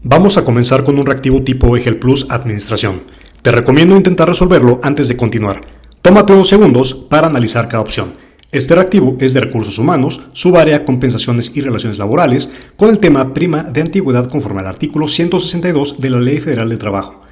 Vamos a comenzar con un reactivo tipo EGEL Plus Administración. Te recomiendo intentar resolverlo antes de continuar. Tómate unos segundos para analizar cada opción. Este reactivo es de recursos humanos, subárea compensaciones y relaciones laborales, con el tema prima de antigüedad conforme al artículo 162 de la Ley Federal del Trabajo.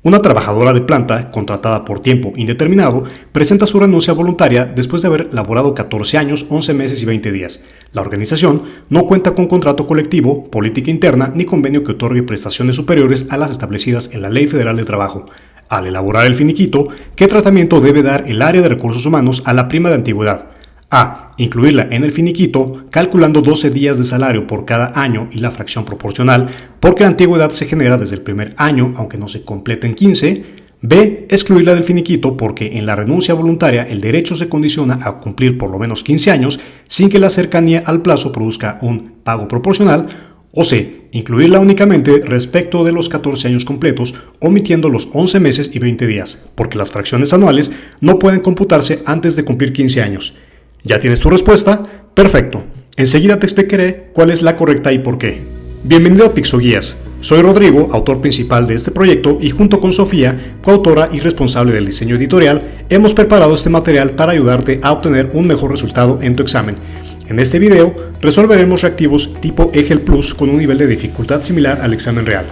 Una trabajadora de planta, contratada por tiempo indeterminado, presenta su renuncia voluntaria después de haber laborado 14 años, 11 meses y 20 días. La organización no cuenta con contrato colectivo, política interna ni convenio que otorgue prestaciones superiores a las establecidas en la Ley Federal del Trabajo. Al elaborar el finiquito, ¿qué tratamiento debe dar el área de recursos humanos a la prima de antigüedad? A. Incluirla en el finiquito, calculando 12 días de salario por cada año y la fracción proporcional, porque la antigüedad se genera desde el primer año, aunque no se completen 15. B. Excluirla del finiquito porque en la renuncia voluntaria el derecho se condiciona a cumplir por lo menos 15 años sin que la cercanía al plazo produzca un pago proporcional. O C. Incluirla únicamente respecto de los 14 años completos, omitiendo los 11 meses y 20 días, porque las fracciones anuales no pueden computarse antes de cumplir 15 años. ¿Ya tienes tu respuesta? Perfecto. Enseguida te explicaré cuál es la correcta y por qué. Bienvenido a Pixoguías. Soy Rodrigo, autor principal de este proyecto, y junto con Sofía, coautora y responsable del diseño editorial, hemos preparado este material para ayudarte a obtener un mejor resultado en tu examen. En este video resolveremos reactivos tipo EGEL Plus con un nivel de dificultad similar al examen real.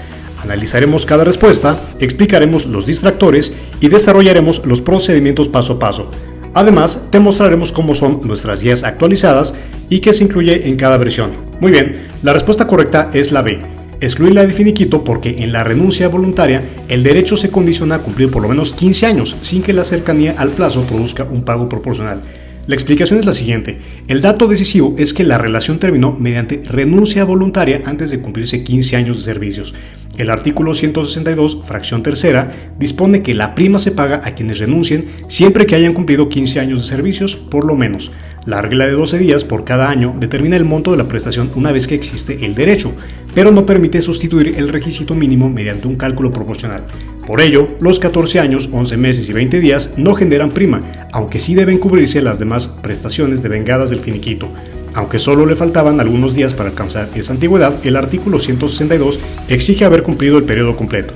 Analizaremos cada respuesta, explicaremos los distractores y desarrollaremos los procedimientos paso a paso. Además, te mostraremos cómo son nuestras guías actualizadas y qué se incluye en cada versión. Muy bien, la respuesta correcta es la B. Excluirla del finiquito porque en la renuncia voluntaria el derecho se condiciona a cumplir por lo menos 15 años sin que la cercanía al plazo produzca un pago proporcional. La explicación es la siguiente. El dato decisivo es que la relación terminó mediante renuncia voluntaria antes de cumplirse 15 años de servicios. El artículo 162, fracción tercera, dispone que la prima se paga a quienes renuncien siempre que hayan cumplido 15 años de servicios, por lo menos. La regla de 12 días por cada año determina el monto de la prestación una vez que existe el derecho, pero no permite sustituir el requisito mínimo mediante un cálculo proporcional. Por ello, los 14 años, 11 meses y 20 días no generan prima, aunque sí deben cubrirse las demás prestaciones devengadas del finiquito. Aunque solo le faltaban algunos días para alcanzar esa antigüedad, el artículo 162 exige haber cumplido el periodo completo.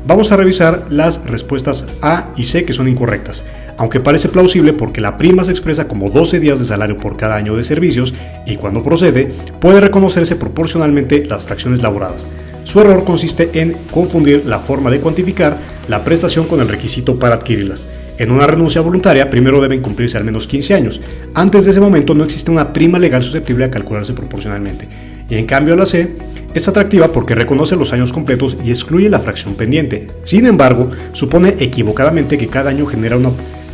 Vamos a revisar las respuestas A y C que son incorrectas, aunque parece plausible porque la prima se expresa como 12 días de salario por cada año de servicios y cuando procede puede reconocerse proporcionalmente las fracciones laboradas. Su error consiste en confundir la forma de cuantificar la prestación con el requisito para adquirirlas. En una renuncia voluntaria primero deben cumplirse al menos 15 años. Antes de ese momento no existe una prima legal susceptible a calcularse proporcionalmente. Y en cambio la C es atractiva porque reconoce los años completos y excluye la fracción pendiente. Sin embargo, supone equivocadamente que cada año genera una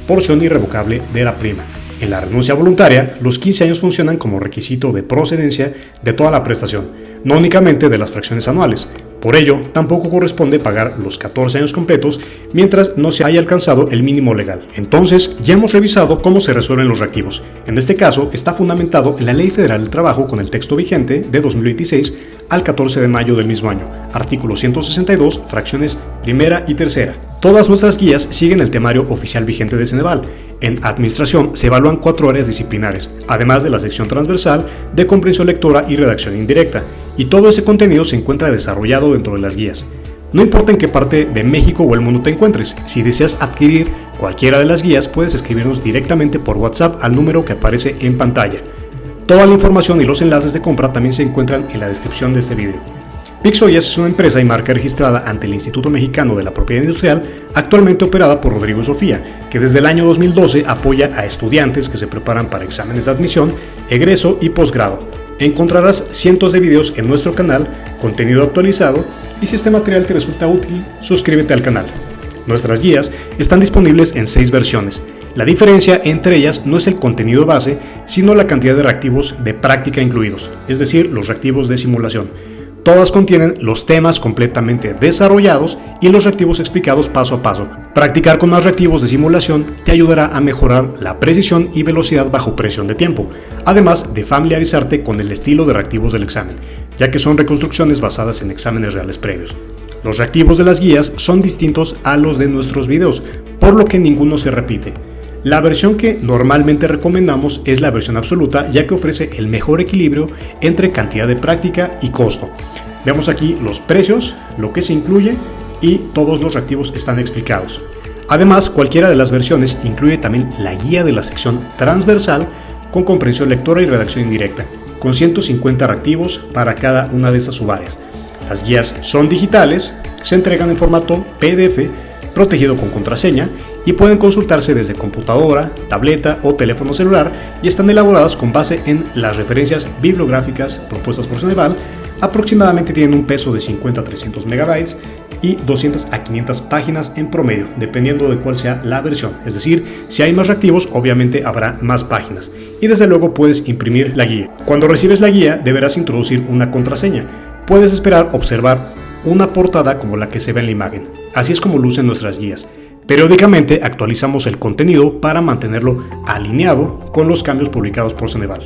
porción irrevocable de la prima. En la renuncia voluntaria, los 15 años funcionan como requisito de procedencia de toda la prestación, no únicamente de las fracciones anuales. Por ello, tampoco corresponde pagar los 14 años completos mientras no se haya alcanzado el mínimo legal. Entonces, ya hemos revisado cómo se resuelven los reactivos. En este caso, está fundamentado en la Ley Federal del Trabajo con el texto vigente de 2026 al 14 de mayo del mismo año, artículo 162, fracciones primera y tercera. Todas nuestras guías siguen el temario oficial vigente de Ceneval. En Administración se evalúan 4 áreas disciplinares, además de la sección transversal de comprensión lectora y redacción indirecta, y todo ese contenido se encuentra desarrollado dentro de las guías. No importa en qué parte de México o el mundo te encuentres, si deseas adquirir cualquiera de las guías puedes escribirnos directamente por WhatsApp al número que aparece en pantalla. Toda la información y los enlaces de compra también se encuentran en la descripción de este video. Pixoguías es una empresa y marca registrada ante el Instituto Mexicano de la Propiedad Industrial, actualmente operada por Rodrigo y Sofía, que desde el año 2012 apoya a estudiantes que se preparan para exámenes de admisión, egreso y posgrado. Encontrarás cientos de videos en nuestro canal, contenido actualizado, y si este material te resulta útil, suscríbete al canal. Nuestras guías están disponibles en 6 versiones. La diferencia entre ellas no es el contenido base, sino la cantidad de reactivos de práctica incluidos, es decir, los reactivos de simulación. Todas contienen los temas completamente desarrollados y los reactivos explicados paso a paso. Practicar con más reactivos de simulación te ayudará a mejorar la precisión y velocidad bajo presión de tiempo, además de familiarizarte con el estilo de reactivos del examen, ya que son reconstrucciones basadas en exámenes reales previos. Los reactivos de las guías son distintos a los de nuestros videos, por lo que ninguno se repite. La versión que normalmente recomendamos es la versión absoluta, ya que ofrece el mejor equilibrio entre cantidad de práctica y costo. Vemos aquí los precios, lo que se incluye y todos los reactivos están explicados. Además, cualquiera de las versiones incluye también la guía de la sección transversal con comprensión lectora y redacción indirecta, con 150 reactivos para cada una de estas subáreas. Las guías son digitales, se entregan en formato PDF, protegido con contraseña, y pueden consultarse desde computadora, tableta o teléfono celular, y están elaboradas con base en las referencias bibliográficas propuestas por Ceneval. Aproximadamente tienen un peso de 50 a 300 megabytes y 200 a 500 páginas en promedio, dependiendo de cuál sea la versión. Es decir, si hay más reactivos, obviamente habrá más páginas. Y desde luego puedes imprimir la guía. Cuando recibes la guía, deberás introducir una contraseña. Puedes esperar observar una portada como la que se ve en la imagen. Así es como lucen nuestras guías. Periódicamente actualizamos el contenido para mantenerlo alineado con los cambios publicados por Ceneval.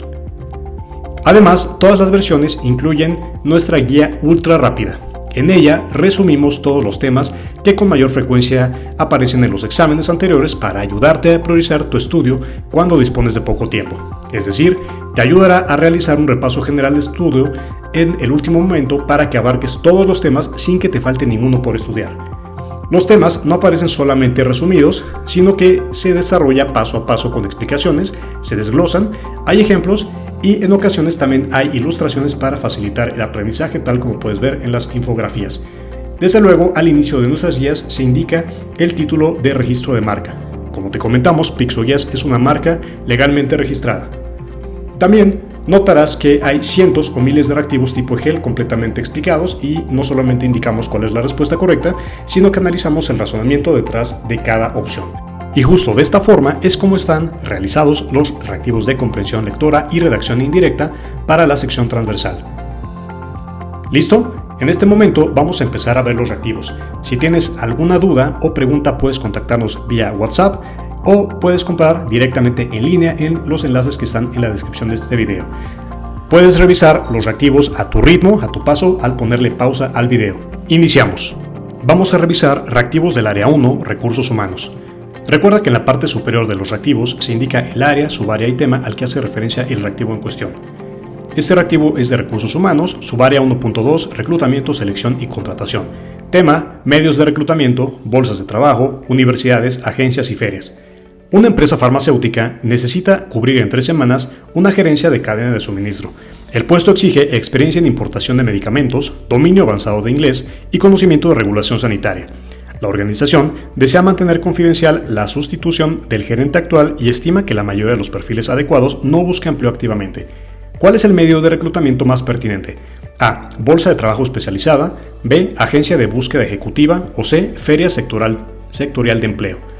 Además, todas las versiones incluyen nuestra guía ultra rápida. En ella resumimos todos los temas que con mayor frecuencia aparecen en los exámenes anteriores para ayudarte a priorizar tu estudio cuando dispones de poco tiempo. Es decir, te ayudará a realizar un repaso general de estudio en el último momento para que abarques todos los temas sin que te falte ninguno por estudiar. Los temas no aparecen solamente resumidos, sino que se desarrolla paso a paso con explicaciones, se desglosan, hay ejemplos y en ocasiones también hay ilustraciones para facilitar el aprendizaje, tal como puedes ver en las infografías. Desde luego, al inicio de nuestras guías se indica el título de registro de marca. Como te comentamos, Pixoguías es una marca legalmente registrada. También notarás que hay cientos o miles de reactivos tipo EGEL completamente explicados y no solamente indicamos cuál es la respuesta correcta, sino que analizamos el razonamiento detrás de cada opción. Y justo de esta forma es como están realizados los reactivos de comprensión lectora y redacción indirecta para la sección transversal. ¿Listo? En este momento vamos a empezar a ver los reactivos. Si tienes alguna duda o pregunta, puedes contactarnos vía WhatsApp o puedes comprar directamente en línea en los enlaces que están en la descripción de este video. Puedes revisar los reactivos a tu ritmo, a tu paso, al ponerle pausa al video. Iniciamos. Vamos a revisar reactivos del área 1, recursos humanos. Recuerda que en la parte superior de los reactivos se indica el área, subárea y tema al que hace referencia el reactivo en cuestión. Este reactivo es de recursos humanos, subárea 1.2, reclutamiento, selección y contratación. Tema, medios de reclutamiento, bolsas de trabajo, universidades, agencias y ferias. Una empresa farmacéutica necesita cubrir en 3 semanas una gerencia de cadena de suministro. El puesto exige experiencia en importación de medicamentos, dominio avanzado de inglés y conocimiento de regulación sanitaria. La organización desea mantener confidencial la sustitución del gerente actual y estima que la mayoría de los perfiles adecuados no busca empleo activamente. ¿Cuál es el medio de reclutamiento más pertinente? A. Bolsa de trabajo especializada. B. Agencia de búsqueda ejecutiva. O C. Feria sectorial de empleo.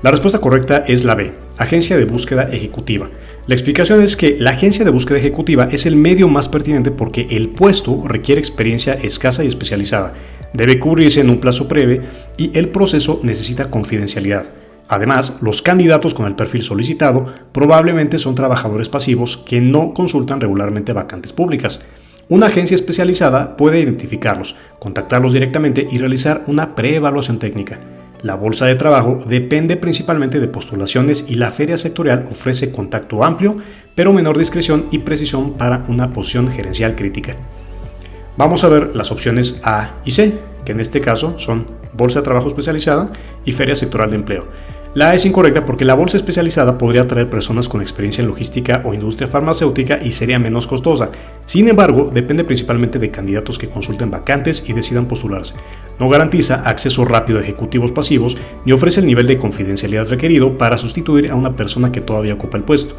La respuesta correcta es la B, agencia de búsqueda ejecutiva. La explicación es que la agencia de búsqueda ejecutiva es el medio más pertinente porque el puesto requiere experiencia escasa y especializada, debe cubrirse en un plazo breve y el proceso necesita confidencialidad. Además, los candidatos con el perfil solicitado probablemente son trabajadores pasivos que no consultan regularmente vacantes públicas. Una agencia especializada puede identificarlos, contactarlos directamente y realizar una preevaluación técnica. La bolsa de trabajo depende principalmente de postulaciones y la feria sectorial ofrece contacto amplio, pero menor discreción y precisión para una posición gerencial crítica. Vamos a ver las opciones A y C, que en este caso son bolsa de trabajo especializada y feria sectorial de empleo. La A es incorrecta porque la bolsa especializada podría atraer personas con experiencia en logística o industria farmacéutica y sería menos costosa. Sin embargo, depende principalmente de candidatos que consulten vacantes y decidan postularse. No garantiza acceso rápido a ejecutivos pasivos ni ofrece el nivel de confidencialidad requerido para sustituir a una persona que todavía ocupa el puesto.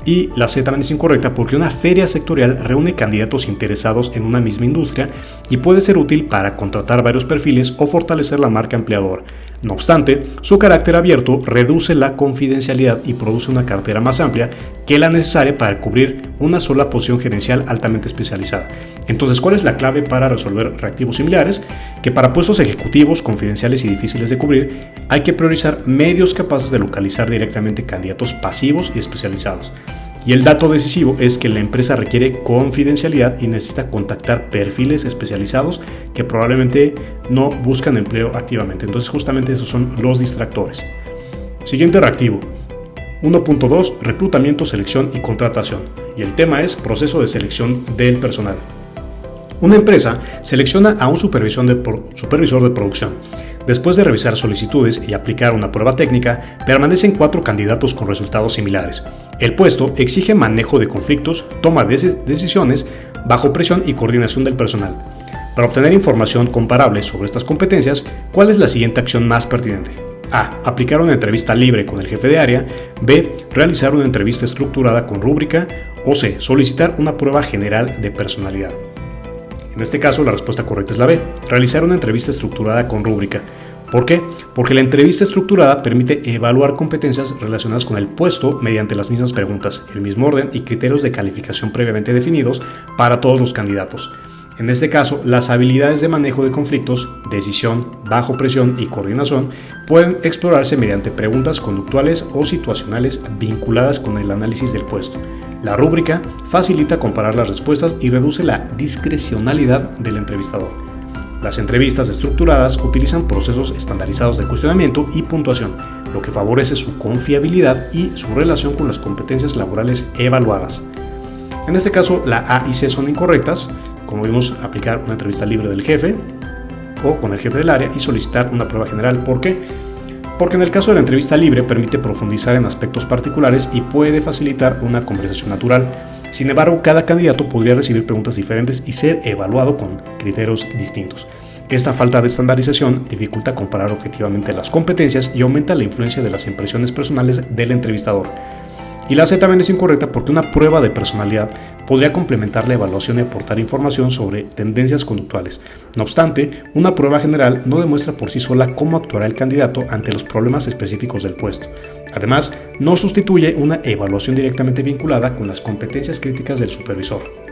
Y la C también es incorrecta porque una feria sectorial reúne candidatos interesados en una misma industria y puede ser útil para contratar varios perfiles o fortalecer la marca empleadora. No obstante, su carácter abierto reduce la confidencialidad y produce una cartera más amplia que la necesaria para cubrir una sola posición gerencial altamente especializada. Entonces, ¿cuál es la clave para resolver reactivos similares? Que para puestos ejecutivos, confidenciales y difíciles de cubrir, hay que priorizar medios capaces de localizar directamente candidatos pasivos y especializados. Y el dato decisivo es que la empresa requiere confidencialidad y necesita contactar perfiles especializados que probablemente no buscan empleo activamente. Entonces justamente esos son los distractores. Siguiente reactivo. 1.2 Reclutamiento, selección y contratación. Y el tema es proceso de selección del personal. Una empresa selecciona a un supervisor de producción. Después de revisar solicitudes y aplicar una prueba técnica, permanecen 4 candidatos con resultados similares. El puesto exige manejo de conflictos, toma de decisiones bajo presión y coordinación del personal. Para obtener información comparable sobre estas competencias, ¿cuál es la siguiente acción más pertinente? A. Aplicar una entrevista libre con el jefe de área. B. Realizar una entrevista estructurada con rúbrica. O C. Solicitar una prueba general de personalidad. En este caso, la respuesta correcta es la B, realizar una entrevista estructurada con rúbrica. ¿Por qué? Porque la entrevista estructurada permite evaluar competencias relacionadas con el puesto mediante las mismas preguntas, el mismo orden y criterios de calificación previamente definidos para todos los candidatos. En este caso, las habilidades de manejo de conflictos, decisión, bajo presión y coordinación pueden explorarse mediante preguntas conductuales o situacionales vinculadas con el análisis del puesto. La rúbrica facilita comparar las respuestas y reduce la discrecionalidad del entrevistador. Las entrevistas estructuradas utilizan procesos estandarizados de cuestionamiento y puntuación, lo que favorece su confiabilidad y su relación con las competencias laborales evaluadas. En este caso, la A y C son incorrectas. Como vimos, aplicar una entrevista libre del jefe o con el jefe del área y solicitar una prueba general. ¿Por qué? Porque en el caso de la entrevista libre permite profundizar en aspectos particulares y puede facilitar una conversación natural. Sin embargo, cada candidato podría recibir preguntas diferentes y ser evaluado con criterios distintos. Esta falta de estandarización dificulta comparar objetivamente las competencias y aumenta la influencia de las impresiones personales del entrevistador. Y la C también es incorrecta porque una prueba de personalidad podría complementar la evaluación y aportar información sobre tendencias conductuales. No obstante, una prueba general no demuestra por sí sola cómo actuará el candidato ante los problemas específicos del puesto. Además, no sustituye una evaluación directamente vinculada con las competencias críticas del supervisor.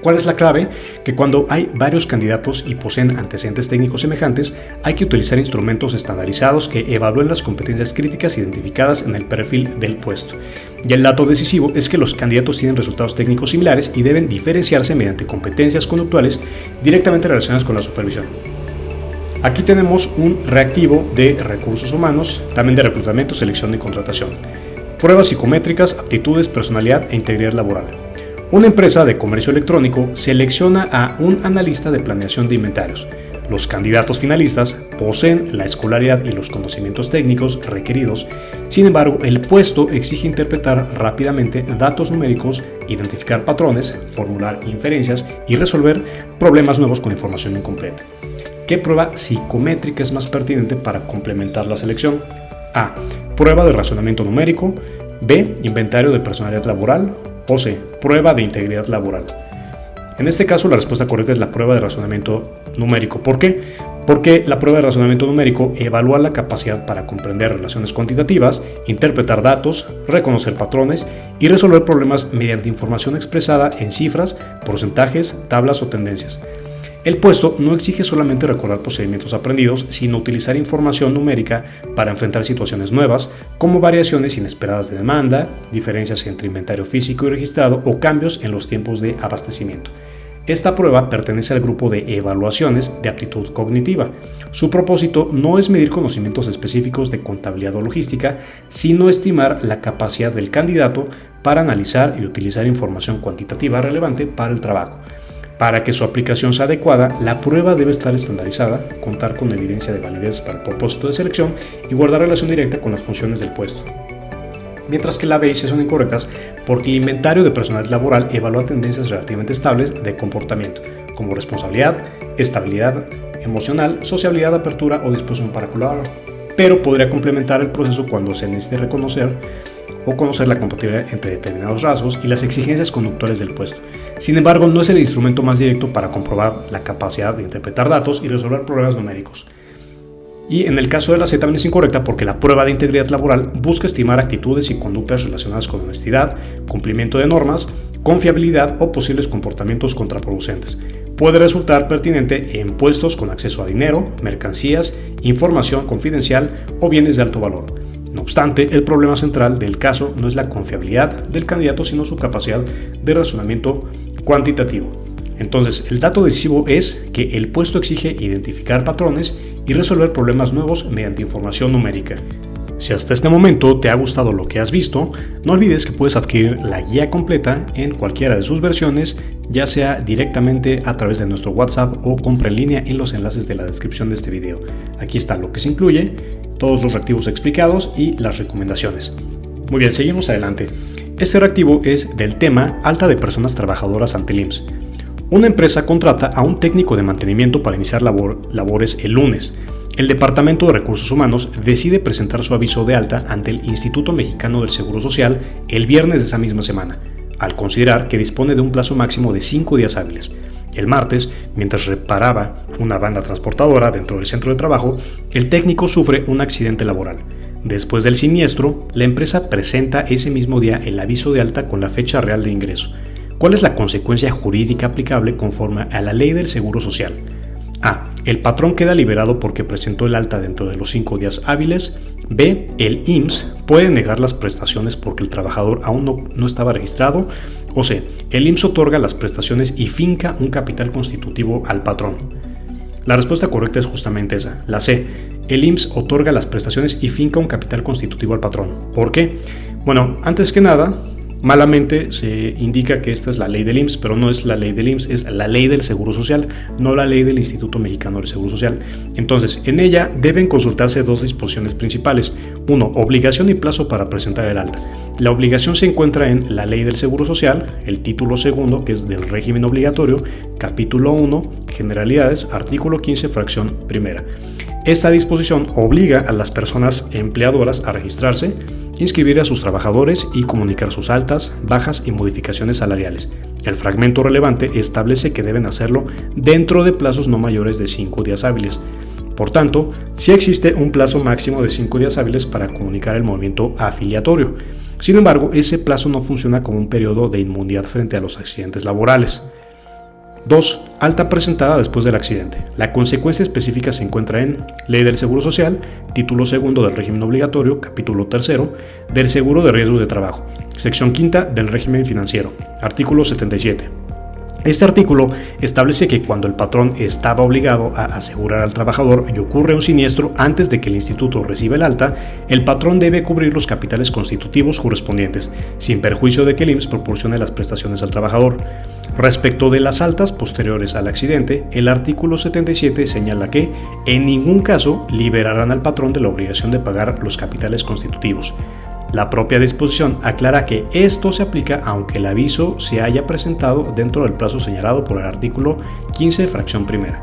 ¿Cuál es la clave? Que cuando hay varios candidatos y poseen antecedentes técnicos semejantes, hay que utilizar instrumentos estandarizados que evalúen las competencias críticas identificadas en el perfil del puesto. Y el dato decisivo es que los candidatos tienen resultados técnicos similares y deben diferenciarse mediante competencias conductuales directamente relacionadas con la supervisión. Aquí tenemos un reactivo de recursos humanos, también de reclutamiento, selección y contratación. Pruebas psicométricas, aptitudes, personalidad e integridad laboral. Una empresa de comercio electrónico selecciona a un analista de planeación de inventarios. Los candidatos finalistas poseen la escolaridad y los conocimientos técnicos requeridos. Sin embargo, el puesto exige interpretar rápidamente datos numéricos, identificar patrones, formular inferencias y resolver problemas nuevos con información incompleta. ¿Qué prueba psicométrica es más pertinente para complementar la selección? A. Prueba de razonamiento numérico. B. Inventario de personalidad laboral. O C. Prueba de integridad laboral. En este caso, la respuesta correcta es la prueba de razonamiento numérico. ¿Por qué? Porque la prueba de razonamiento numérico evalúa la capacidad para comprender relaciones cuantitativas, interpretar datos, reconocer patrones y resolver problemas mediante información expresada en cifras, porcentajes, tablas o tendencias. El puesto no exige solamente recordar procedimientos aprendidos, sino utilizar información numérica para enfrentar situaciones nuevas, como variaciones inesperadas de demanda, diferencias entre inventario físico y registrado o cambios en los tiempos de abastecimiento. Esta prueba pertenece al grupo de evaluaciones de aptitud cognitiva. Su propósito no es medir conocimientos específicos de contabilidad o logística, sino estimar la capacidad del candidato para analizar y utilizar información cuantitativa relevante para el trabajo. Para que su aplicación sea adecuada, la prueba debe estar estandarizada, contar con evidencia de validez para el propósito de selección y guardar relación directa con las funciones del puesto. Mientras que la B y C son incorrectas porque el inventario de personalidad laboral evalúa tendencias relativamente estables de comportamiento, como responsabilidad, estabilidad emocional, sociabilidad, apertura o disposición para colaborar, pero podría complementar el proceso cuando se necesite reconocer o conocer la compatibilidad entre determinados rasgos y las exigencias conductuales del puesto. Sin embargo, no es el instrumento más directo para comprobar la capacidad de interpretar datos y resolver problemas numéricos. Y en el caso de la C también es incorrecta porque la prueba de integridad laboral busca estimar actitudes y conductas relacionadas con honestidad, cumplimiento de normas, confiabilidad o posibles comportamientos contraproducentes. Puede resultar pertinente en puestos con acceso a dinero, mercancías, información confidencial o bienes de alto valor. No obstante, el problema central del caso no es la confiabilidad del candidato, sino su capacidad de razonamiento cuantitativo. Entonces, el dato decisivo es que el puesto exige identificar patrones y resolver problemas nuevos mediante información numérica. Si hasta este momento te ha gustado lo que has visto, no olvides que puedes adquirir la guía completa en cualquiera de sus versiones ya sea directamente a través de nuestro WhatsApp o compra en línea en los enlaces de la descripción de este video. Aquí está lo que se incluye, todos los reactivos explicados y las recomendaciones. Muy bien, seguimos adelante. Este reactivo es del tema alta de personas trabajadoras ante el IMSS. Una empresa contrata a un técnico de mantenimiento para iniciar labores el lunes. El Departamento de Recursos Humanos decide presentar su aviso de alta ante el Instituto Mexicano del Seguro Social el viernes de esa misma semana, al considerar que dispone de un plazo máximo de 5 días hábiles. El martes, mientras reparaba una banda transportadora dentro del centro de trabajo, el técnico sufre un accidente laboral. Después del siniestro, la empresa presenta ese mismo día el aviso de alta con la fecha real de ingreso. ¿Cuál es la consecuencia jurídica aplicable conforme a la ley del Seguro Social? A. El patrón queda liberado porque presentó el alta dentro de los 5 días hábiles. B. El IMSS puede negar las prestaciones porque el trabajador aún no estaba registrado. O C. El IMSS otorga las prestaciones y finca un capital constitutivo al patrón. La respuesta correcta es justamente esa, la C. El IMSS otorga las prestaciones y finca un capital constitutivo al patrón. ¿Por qué? Bueno, antes que nada, malamente se indica que esta es la ley del IMSS, pero no es la ley del IMSS, es la ley del Seguro Social, no la ley del Instituto Mexicano del Seguro Social. Entonces, en ella deben consultarse dos disposiciones principales. 1. Obligación y plazo para presentar el alta. La obligación se encuentra en la ley del Seguro Social, el título segundo, que es del régimen obligatorio, capítulo 1, generalidades, artículo 15, fracción primera. Esta disposición obliga a las personas empleadoras a registrarse, inscribir a sus trabajadores y comunicar sus altas, bajas y modificaciones salariales. El fragmento relevante establece que deben hacerlo dentro de plazos no mayores de 5 días hábiles. Por tanto, sí existe un plazo máximo de 5 días hábiles para comunicar el movimiento afiliatorio. Sin embargo, ese plazo no funciona como un periodo de inmunidad frente a los accidentes laborales. 2. Alta presentada después del accidente. La consecuencia específica se encuentra en Ley del Seguro Social, título segundo del régimen obligatorio, capítulo tercero, del seguro de riesgos de trabajo, sección quinta del régimen financiero, artículo 77. Este artículo establece que cuando el patrón estaba obligado a asegurar al trabajador y ocurre un siniestro antes de que el instituto reciba el alta, el patrón debe cubrir los capitales constitutivos correspondientes, sin perjuicio de que el IMSS proporcione las prestaciones al trabajador. Respecto de las altas posteriores al accidente, el artículo 77 señala que, en ningún caso, liberarán al patrón de la obligación de pagar los capitales constitutivos. La propia disposición aclara que esto se aplica aunque el aviso se haya presentado dentro del plazo señalado por el artículo 15, fracción primera.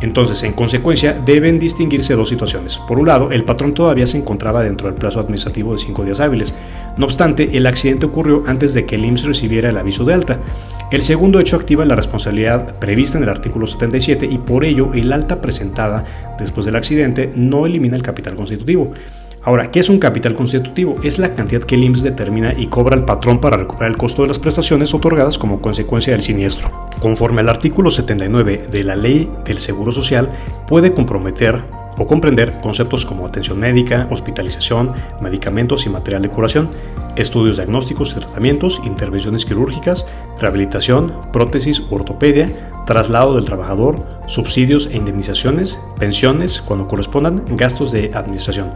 Entonces, en consecuencia, deben distinguirse dos situaciones. Por un lado, el patrón todavía se encontraba dentro del plazo administrativo de 5 días hábiles. No obstante, el accidente ocurrió antes de que el IMSS recibiera el aviso de alta. El segundo hecho activa la responsabilidad prevista en el artículo 77 y por ello el alta presentada después del accidente no elimina el capital constitutivo. Ahora, ¿qué es un capital constitutivo? Es la cantidad que el IMSS determina y cobra al patrón para recuperar el costo de las prestaciones otorgadas como consecuencia del siniestro. Conforme al artículo 79 de la Ley del Seguro Social, puede comprometer o comprender conceptos como atención médica, hospitalización, medicamentos y material de curación, estudios diagnósticos y tratamientos, intervenciones quirúrgicas, rehabilitación, prótesis, ortopedia, traslado del trabajador, subsidios e indemnizaciones, pensiones, cuando correspondan, gastos de administración.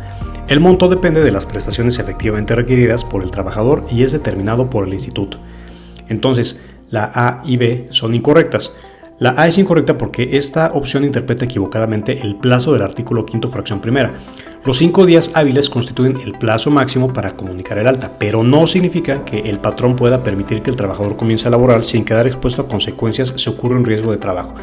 El monto depende de las prestaciones efectivamente requeridas por el trabajador y es determinado por el instituto. Entonces, la A y B son incorrectas. La A es incorrecta porque esta opción interpreta equivocadamente el plazo del artículo 5, fracción primera. Los 5 días hábiles constituyen el plazo máximo para comunicar el alta, pero no significa que el patrón pueda permitir que el trabajador comience a laborar sin quedar expuesto a consecuencias si ocurre un riesgo de trabajo.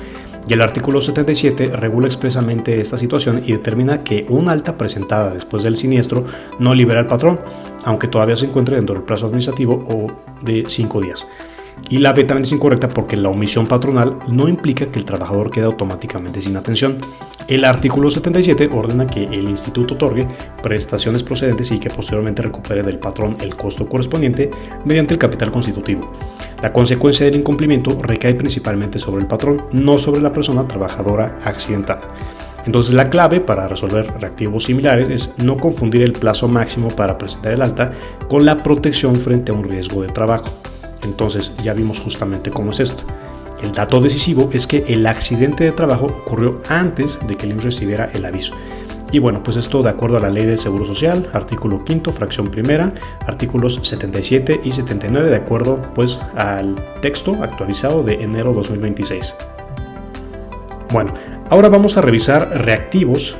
Y el artículo 77 regula expresamente esta situación y determina que una alta presentada después del siniestro no libera al patrón, aunque todavía se encuentre dentro del plazo administrativo o de 5 días. Y la B también es incorrecta porque la omisión patronal no implica que el trabajador quede automáticamente sin atención. El artículo 77 ordena que el instituto otorgue prestaciones procedentes y que posteriormente recupere del patrón el costo correspondiente mediante el capital constitutivo. La consecuencia del incumplimiento recae principalmente sobre el patrón, no sobre la persona trabajadora accidentada. Entonces la clave para resolver reactivos similares es no confundir el plazo máximo para presentar el alta con la protección frente a un riesgo de trabajo. Entonces ya vimos justamente cómo es esto. El dato decisivo es que el accidente de trabajo ocurrió antes de que el IMSS recibiera el aviso. Y bueno, pues esto de acuerdo a la Ley del Seguro Social, artículo 5º, fracción primera, artículos 77 y 79, de acuerdo pues al texto actualizado de enero 2026. Bueno, ahora vamos a revisar reactivos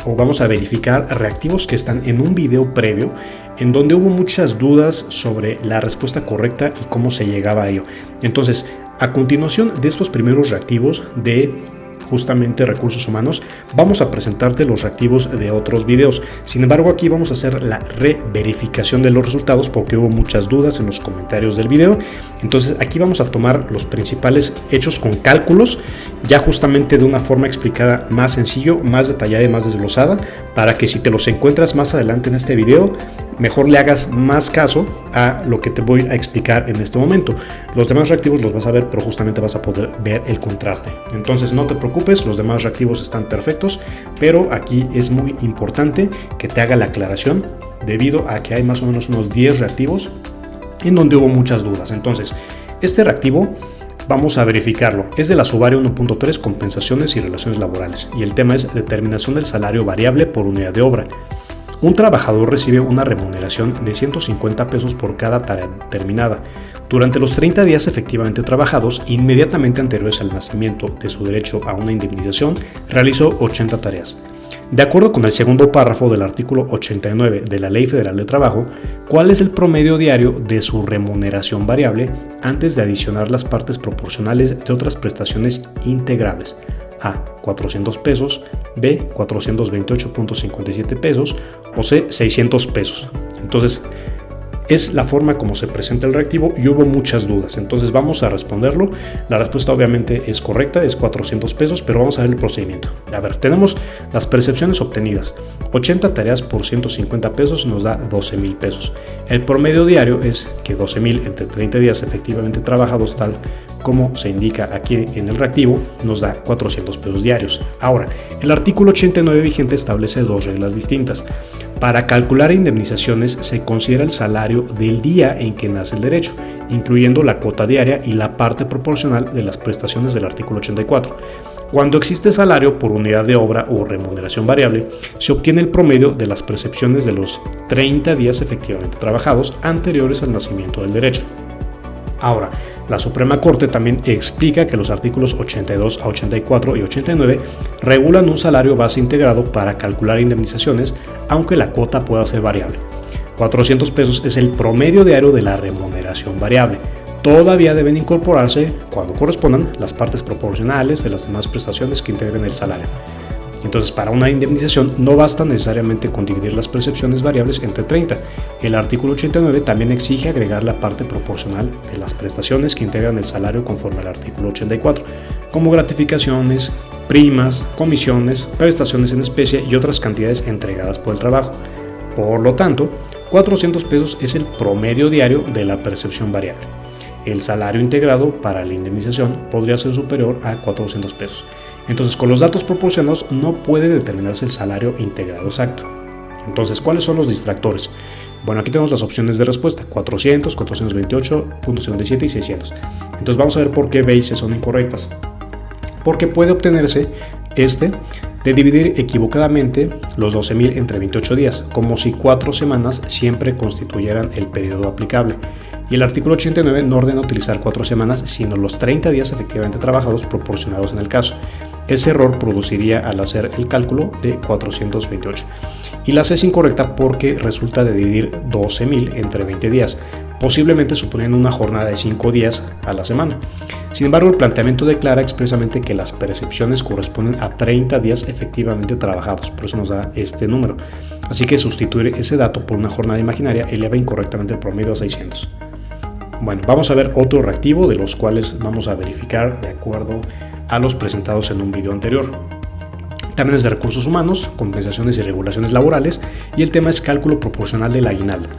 o vamos a verificar reactivos que están en un video previo en donde hubo muchas dudas sobre la respuesta correcta y cómo se llegaba a ello. Entonces, a continuación de estos primeros reactivos de justamente recursos humanos, vamos a presentarte los reactivos de otros videos. Sin embargo, aquí vamos a hacer la reverificación de los resultados porque hubo muchas dudas en los comentarios del video. Entonces aquí vamos a tomar los principales hechos con cálculos, ya justamente de una forma explicada más sencillo, más detallada y más desglosada, para que si te los encuentras más adelante en este video, mejor le hagas más caso a lo que te voy a explicar en este momento. Los demás reactivos los vas a ver, pero justamente vas a poder ver el contraste. Entonces no te preocupes, los demás reactivos están perfectos, pero aquí es muy importante que te haga la aclaración debido a que hay más o menos unos 10 reactivos en donde hubo muchas dudas. Entonces, este reactivo vamos a verificarlo. Es de la Subaria 1.3, compensaciones y relaciones laborales, y el tema es determinación del salario variable por unidad de obra. Un trabajador recibe una remuneración de 150 pesos por cada tarea terminada. Durante los 30 días efectivamente trabajados, inmediatamente anteriores al nacimiento de su derecho a una indemnización, realizó 80 tareas. De acuerdo con el segundo párrafo del artículo 89 de la Ley Federal de Trabajo, ¿cuál es el promedio diario de su remuneración variable antes de adicionar las partes proporcionales de otras prestaciones integrables? A. 400 pesos, B. 428.57 pesos o C. 600 pesos. Entonces, es la forma como se presenta el reactivo y hubo muchas dudas. Entonces vamos a responderlo. La respuesta obviamente es correcta, es 400 pesos, pero vamos a ver el procedimiento. A ver, tenemos las percepciones obtenidas. 80 tareas por 150 pesos nos da 12,000 pesos. El promedio diario es que 12,000 entre 30 días efectivamente trabajados, tal como se indica aquí en el reactivo, nos da 400 pesos diarios. Ahora, el artículo 89 vigente establece dos reglas distintas. Para calcular indemnizaciones se considera el salario del día en que nace el derecho, incluyendo la cuota diaria y la parte proporcional de las prestaciones del artículo 84. Cuando existe salario por unidad de obra o remuneración variable, se obtiene el promedio de las percepciones de los 30 días efectivamente trabajados anteriores al nacimiento del derecho. Ahora, la Suprema Corte también explica que los artículos 82 a 84 y 89 regulan un salario base integrado para calcular indemnizaciones, aunque la cuota pueda ser variable. 400 pesos es el promedio diario de la remuneración variable. Todavía deben incorporarse, cuando correspondan, las partes proporcionales de las demás prestaciones que integren el salario. Entonces, para una indemnización no basta necesariamente con dividir las percepciones variables entre 30. El artículo 89 también exige agregar la parte proporcional de las prestaciones que integran el salario conforme al artículo 84, como gratificaciones, primas, comisiones, prestaciones en especie y otras cantidades entregadas por el trabajo. Por lo tanto, 400 pesos es el promedio diario de la percepción variable. El salario integrado para la indemnización podría ser superior a 400 pesos. Entonces, con los datos proporcionados no puede determinarse el salario integrado exacto. Entonces, ¿cuáles son los distractores? Bueno, aquí tenemos las opciones de respuesta: 400, 428.57 y 600. Entonces vamos a ver por qué B y C son incorrectas. Porque puede obtenerse de dividir equivocadamente los 12,000 entre 28 días, como si 4 semanas siempre constituyeran el periodo aplicable. Y el artículo 89 no ordena utilizar 4 semanas, sino los 30 días efectivamente trabajados proporcionados en el caso. Ese error produciría al hacer el cálculo de 428. Y la C es incorrecta porque resulta de dividir 12,000 entre 20 días, posiblemente suponiendo una jornada de 5 días a la semana. Sin embargo, el planteamiento declara expresamente que las percepciones corresponden a 30 días efectivamente trabajados, por eso nos da este número. Así que sustituir ese dato por una jornada imaginaria eleva incorrectamente el promedio a 600. Bueno, vamos a ver otro reactivo de los cuales vamos a verificar de acuerdo a los presentados en un video anterior. También es de recursos humanos, compensaciones y regulaciones laborales, y el tema es cálculo proporcional del aguinaldo.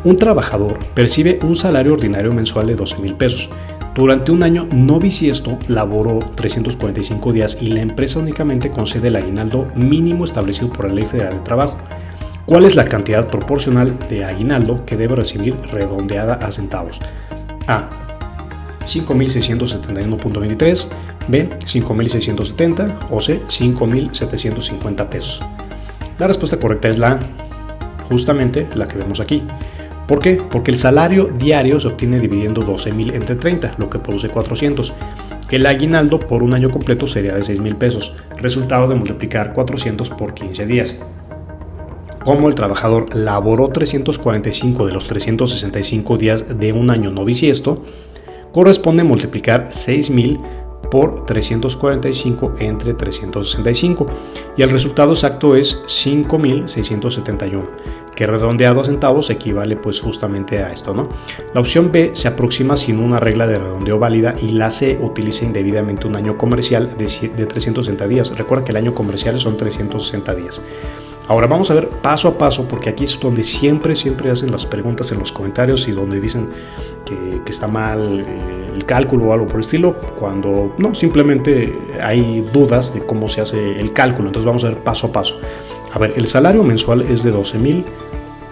Un trabajador percibe un salario ordinario mensual de 12,000 pesos. Durante un año no bisiesto laboró 345 días y la empresa únicamente concede el aguinaldo mínimo establecido por la Ley Federal de Trabajo. ¿Cuál es la cantidad proporcional de aguinaldo que debe recibir redondeada a centavos? A. 5,671.23, B. 5,670 o C. 5,750 pesos. La respuesta correcta es la A, justamente la que vemos aquí. ¿Por qué? Porque el salario diario se obtiene dividiendo 12,000 entre 30, lo que produce 400. El aguinaldo por un año completo sería de 6,000 pesos, resultado de multiplicar 400 por 15 días. Como el trabajador laboró 345 de los 365 días de un año no bisiesto, corresponde multiplicar 6,000 por 345 entre 365 y el resultado exacto es 5,671, que redondeado a centavos equivale pues justamente a esto, ¿no? La opción B se aproxima sin una regla de redondeo válida y la C utiliza indebidamente un año comercial de 360 días. Recuerda que el año comercial son 360 días. Ahora vamos a ver paso a paso, porque aquí es donde siempre hacen las preguntas en los comentarios y donde dicen que está mal el cálculo o algo por el estilo, cuando no, simplemente hay dudas de cómo se hace el cálculo. Entonces vamos a ver paso a paso. A ver, el salario mensual es de 12,000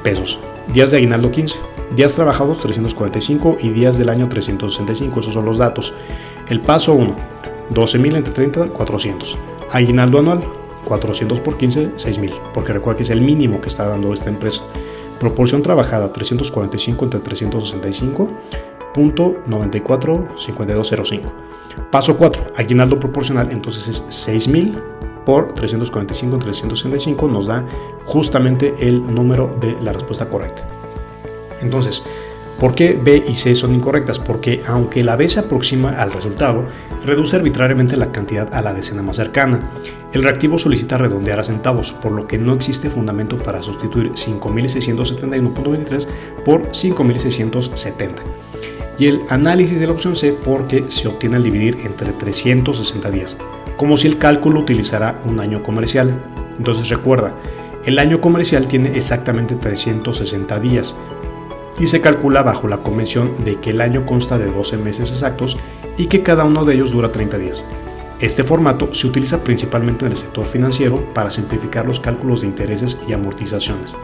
pesos, días de aguinaldo 15, días trabajados 345 y días del año 365, esos son los datos. El paso 1, 12,000 entre 30, 400. Aguinaldo anual, 400 por 15, 6,000, porque recuerda que es el mínimo que está dando esta empresa. Proporción trabajada, 345 entre 365, .945205. Paso 4, aguinaldo proporcional, entonces es 6,000 por 345 entre 365, nos da justamente el número de la respuesta correcta. Entonces, ¿por qué B y C son incorrectas? Porque aunque la B se aproxima al resultado, reduce arbitrariamente la cantidad a la decena más cercana. El reactivo solicita redondear a centavos, por lo que no existe fundamento para sustituir 5,671.23 por 5,670. Y el análisis de la opción C porque se obtiene al dividir entre 360 días, como si el cálculo utilizara un año comercial. Entonces recuerda, el año comercial tiene exactamente 360 días y se calcula bajo la convención de que el año consta de 12 meses exactos y que cada uno de ellos dura 30 días. Este formato se utiliza principalmente en el sector financiero para simplificar los cálculos de intereses y amortizaciones.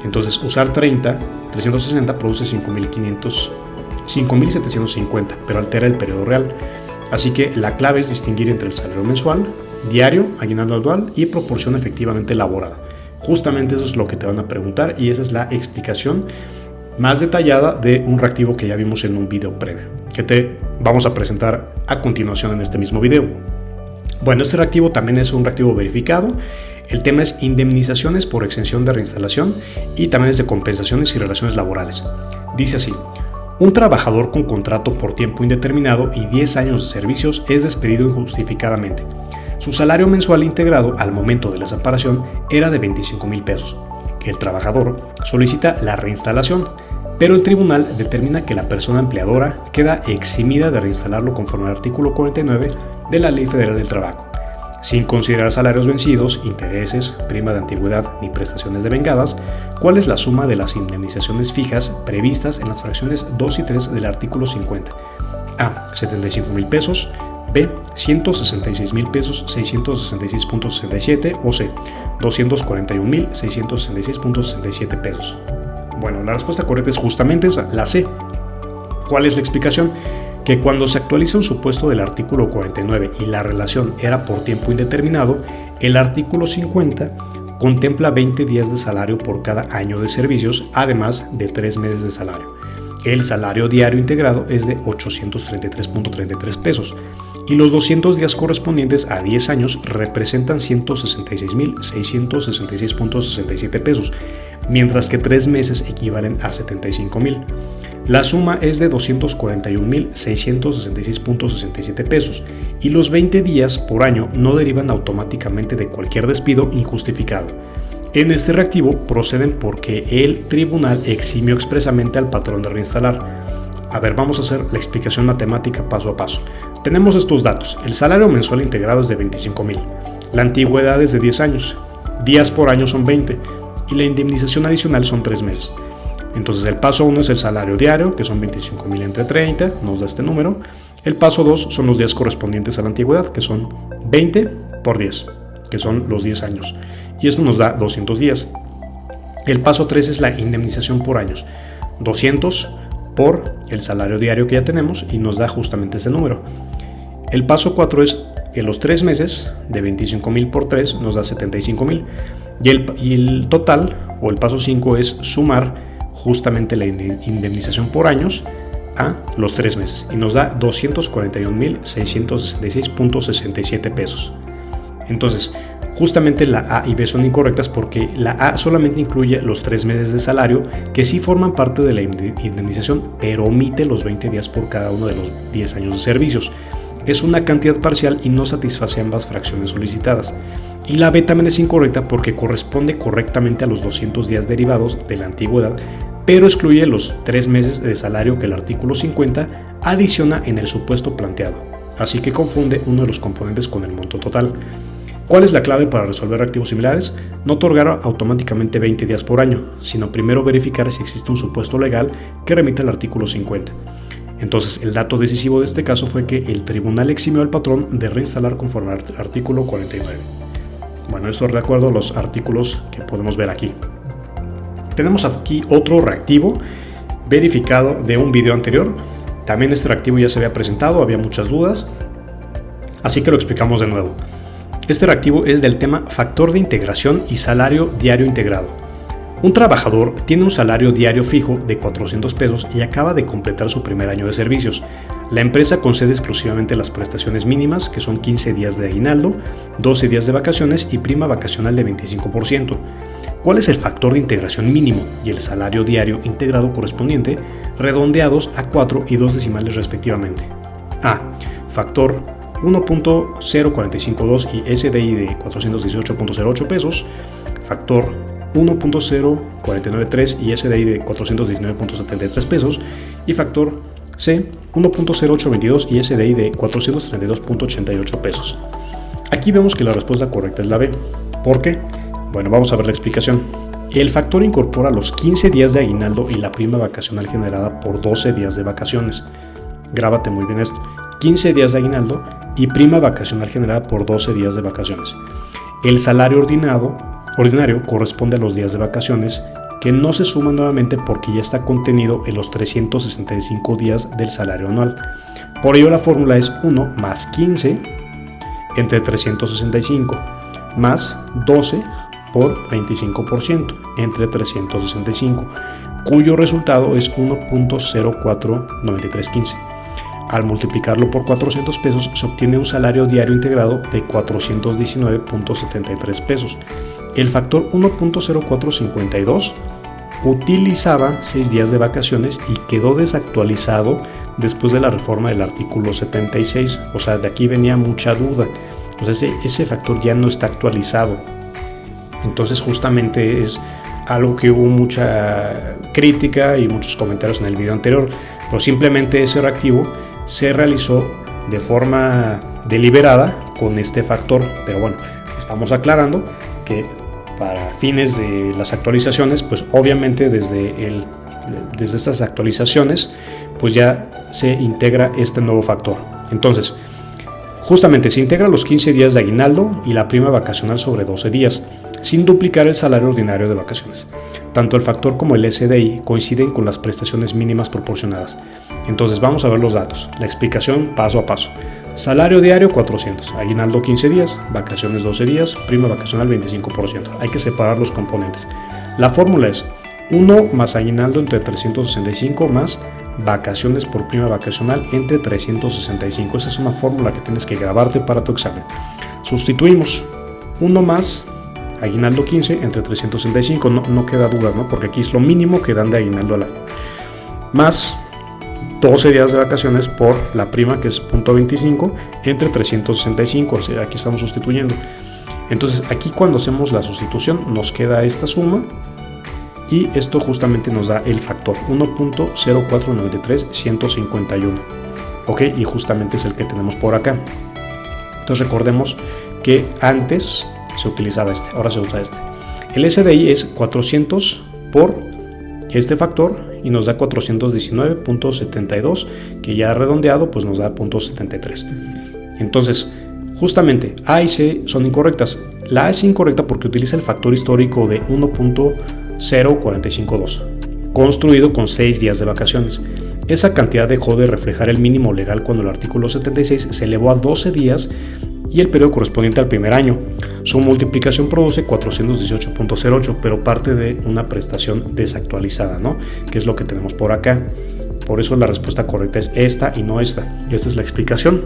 Entonces usar 360 produce 5,750, pero altera el periodo real. Así que la clave es distinguir entre el salario mensual, diario, aguinaldo anual y proporción efectivamente elaborada. Justamente eso es lo que te van a preguntar y esa es la explicación más detallada de un reactivo que ya vimos en un video previo, que te vamos a presentar a continuación en este mismo video. Bueno, este reactivo también es un reactivo verificado. El tema es indemnizaciones por exención de reinstalación y también es de compensaciones y relaciones laborales. Dice así: un trabajador con contrato por tiempo indeterminado y 10 años de servicios es despedido injustificadamente. Su salario mensual integrado al momento de la separación era de 25,000 pesos. El trabajador solicita la reinstalación, pero el tribunal determina que la persona empleadora queda eximida de reinstalarlo conforme al artículo 49 de la Ley Federal del Trabajo, sin considerar salarios vencidos, intereses, prima de antigüedad ni prestaciones devengadas, cuál es la suma de las indemnizaciones fijas previstas en las fracciones 2 y 3 del artículo 50. A. 75,000 pesos. B. 166,000 pesos 666.67 o C. 241,666.67 pesos. Bueno, la respuesta correcta es justamente esa, la C. ¿Cuál es la explicación? Que cuando se actualiza un supuesto del artículo 49 y la relación era por tiempo indeterminado, el artículo 50 contempla 20 días de salario por cada año de servicios, además de 3 meses de salario. El salario diario integrado es de 833.33 pesos y los 200 días correspondientes a 10 años representan 166,666.67 pesos, mientras que 3 meses equivalen a 75,000. La suma es de 241,666.67 pesos y los 20 días por año no derivan automáticamente de cualquier despido injustificado. En este reactivo proceden porque el tribunal eximió expresamente al patrón de reinstalar. A ver, vamos a hacer la explicación matemática paso a paso. Tenemos estos datos. El salario mensual integrado es de 25,000. La antigüedad es de 10 años. Días por año son 20. Y la indemnización adicional son 3 meses. Entonces el paso 1 es el salario diario, que son 25,000 entre 30, nos da este número. El paso 2 son los días correspondientes a la antigüedad, que son 20 por 10, que son los 10 años. Y esto nos da 200 días. El paso 3 es la indemnización por años. 200 por el salario diario que ya tenemos y nos da justamente ese número. El paso 4 es que los 3 meses de 25,000 por 3 nos da 75,000. Y el total, o el paso 5, es sumar justamente la indemnización por años a los 3 meses. Y nos da 241,666.67 pesos. Entonces, justamente la A y B son incorrectas porque la A solamente incluye los 3 meses de salario que sí forman parte de la indemnización, pero omite los 20 días por cada uno de los 10 años de servicios. Es una cantidad parcial y no satisface ambas fracciones solicitadas. Y la B también es incorrecta porque corresponde correctamente a los 200 días derivados de la antigüedad, pero excluye los 3 meses de salario que el artículo 50 adiciona en el supuesto planteado. Así que confunde uno de los componentes con el monto total. ¿Cuál es la clave para resolver reactivos similares? No otorgar automáticamente 20 días por año, sino primero verificar si existe un supuesto legal que remita al artículo 50. Entonces, el dato decisivo de este caso fue que el tribunal eximió al patrón de reinstalar conforme al artículo 49. Bueno, esto de acuerdo a los artículos que podemos ver aquí. Tenemos aquí otro reactivo verificado de un video anterior. También este reactivo ya se había presentado, había muchas dudas, así que lo explicamos de nuevo. Este reactivo es del tema factor de integración y salario diario integrado. Un trabajador tiene un salario diario fijo de 400 pesos y acaba de completar su primer año de servicios. La empresa concede exclusivamente las prestaciones mínimas, que son 15 días de aguinaldo, 12 días de vacaciones y prima vacacional de 25%. ¿Cuál es el factor de integración mínimo y el salario diario integrado correspondiente, redondeados a 4 y 2 decimales respectivamente? A. Factor 1.0452 y SDI de 418.08 pesos. Factor 1.0493 y SDI de 419.73 pesos. Y factor C 1.0822 y SDI de 432.88 pesos. Aquí vemos que la respuesta correcta es la B. ¿Por qué? Bueno, vamos a ver la explicación. El factor incorpora los 15 días de aguinaldo y la prima vacacional generada por 12 días de vacaciones. Grábate muy bien esto. 15 días de aguinaldo y prima vacacional generada por 12 días de vacaciones. El salario ordinario corresponde a los días de vacaciones que no se suman nuevamente porque ya está contenido en los 365 días del salario anual. Por ello la fórmula es 1 más 15 entre 365 más 12 por 25% entre 365, cuyo resultado es 1.049315. Al multiplicarlo por 400 pesos se obtiene un salario diario integrado de 419.73 pesos. El factor 1.0452 utilizaba 6 días de vacaciones y quedó desactualizado después de la reforma del artículo 76. O sea, de aquí venía mucha duda. Entonces ese factor ya no está actualizado. Entonces justamente es algo que hubo mucha crítica y muchos comentarios en el video anterior, pero simplemente ese reactivo se realizó de forma deliberada con este factor. Pero bueno, estamos aclarando que para fines de las actualizaciones, pues obviamente desde estas actualizaciones pues ya se integra este nuevo factor. Entonces justamente se integra los 15 días de aguinaldo y la prima vacacional sobre 12 días, sin duplicar el salario ordinario de vacaciones. Tanto el factor como el SDI coinciden con las prestaciones mínimas proporcionadas. Entonces vamos a ver los datos, la explicación paso a paso. Salario diario 400, aguinaldo 15 días, vacaciones 12 días, prima vacacional 25%. Hay que separar los componentes. La fórmula es 1 más aguinaldo entre 365 más vacaciones por prima vacacional entre 365. Esa es una fórmula que tienes que grabarte para tu examen. Sustituimos 1 más aguinaldo 15 entre 365, no queda duda, ¿no? Porque aquí es lo mínimo que dan de aguinaldo al año, más 12 días de vacaciones por la prima, que es 0.25 entre 365, o sea, aquí estamos sustituyendo. Entonces aquí cuando hacemos la sustitución nos queda esta suma y esto justamente nos da el factor 1.0493-151, ok, y justamente es el que tenemos por acá. Entonces recordemos que antes se utilizaba este, ahora se usa este. El SDI es 400 por este factor y nos da 419.72, que ya redondeado pues nos da 0.73. Entonces justamente A y C son incorrectas. La A es incorrecta porque utiliza el factor histórico de 1.0452 construido con 6 días de vacaciones. Esa cantidad dejó de reflejar el mínimo legal cuando el artículo 76 se elevó a 12 días y el periodo correspondiente al primer año. Su multiplicación produce 418.08, pero parte de una prestación desactualizada, ¿no? Que es lo que tenemos por acá. Por eso la respuesta correcta es esta y no esta. Esta es la explicación.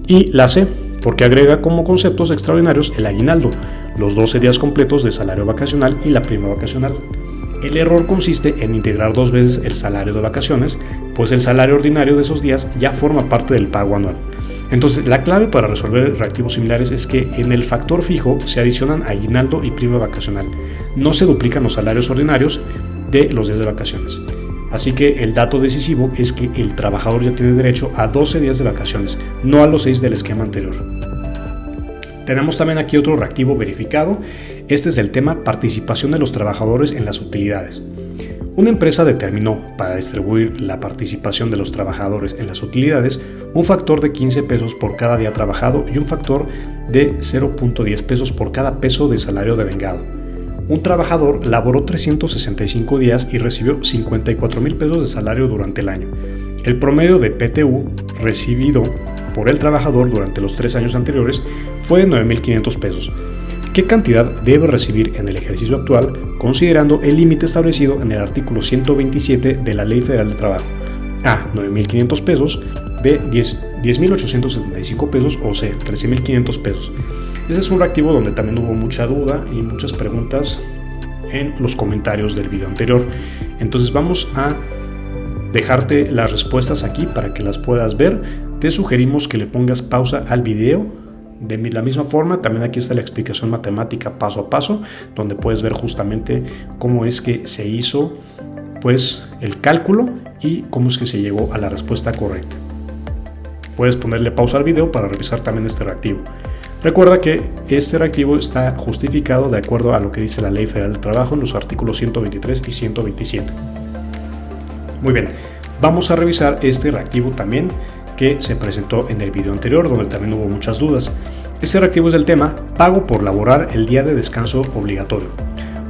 Y la C, porque agrega como conceptos extraordinarios el aguinaldo, los 12 días completos de salario vacacional y la prima vacacional. El error consiste en integrar 2 veces el salario de vacaciones, pues el salario ordinario de esos días ya forma parte del pago anual. Entonces, la clave para resolver reactivos similares es que en el factor fijo se adicionan aguinaldo y prima vacacional. No se duplican los salarios ordinarios de los días de vacaciones. Así que el dato decisivo es que el trabajador ya tiene derecho a 12 días de vacaciones, no a los 6 del esquema anterior. Tenemos también aquí otro reactivo verificado. Este es el tema participación de los trabajadores en las utilidades. Una empresa determinó, para distribuir la participación de los trabajadores en las utilidades, un factor de 15 pesos por cada día trabajado y un factor de 0.10 pesos por cada peso de salario devengado. Un trabajador laboró 365 días y recibió 54,000 pesos de salario durante el año. El promedio de PTU recibido por el trabajador durante los 3 años anteriores fue de 9,500 pesos. ¿Qué cantidad debe recibir en el ejercicio actual, considerando el límite establecido en el artículo 127 de la Ley Federal de Trabajo? A. 9,500 pesos. B. 10,875 pesos. O C. 13,500 pesos. Ese es un reactivo donde también hubo mucha duda y muchas preguntas en los comentarios del video anterior. Entonces vamos a dejarte las respuestas aquí para que las puedas ver. Te sugerimos que le pongas pausa al video. De la misma forma, también aquí está la explicación matemática paso a paso, donde puedes ver justamente cómo es que se hizo pues el cálculo y cómo es que se llegó a la respuesta correcta. Puedes ponerle pausa al video para revisar también este reactivo. Recuerda que este reactivo está justificado de acuerdo a lo que dice la Ley Federal del Trabajo en los artículos 123 y 127. Muy bien, vamos a revisar este reactivo también que se presentó en el video anterior, donde también hubo muchas dudas. Este reactivo es el tema pago por laborar el día de descanso obligatorio.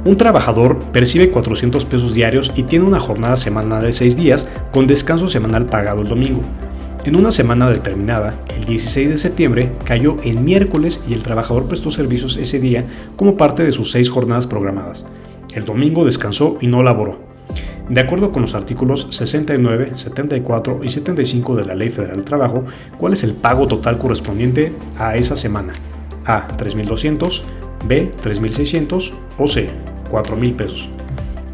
Un trabajador percibe 400 pesos diarios y tiene una jornada semanal de 6 días con descanso semanal pagado el domingo. En una semana determinada, el 16 de septiembre, cayó en miércoles y el trabajador prestó servicios ese día como parte de sus 6 jornadas programadas. El domingo descansó y no laboró. De acuerdo con los artículos 69, 74 y 75 de la Ley Federal del Trabajo, ¿cuál es el pago total correspondiente a esa semana? A. 3,200, B. 3,600 o C. 4,000 pesos.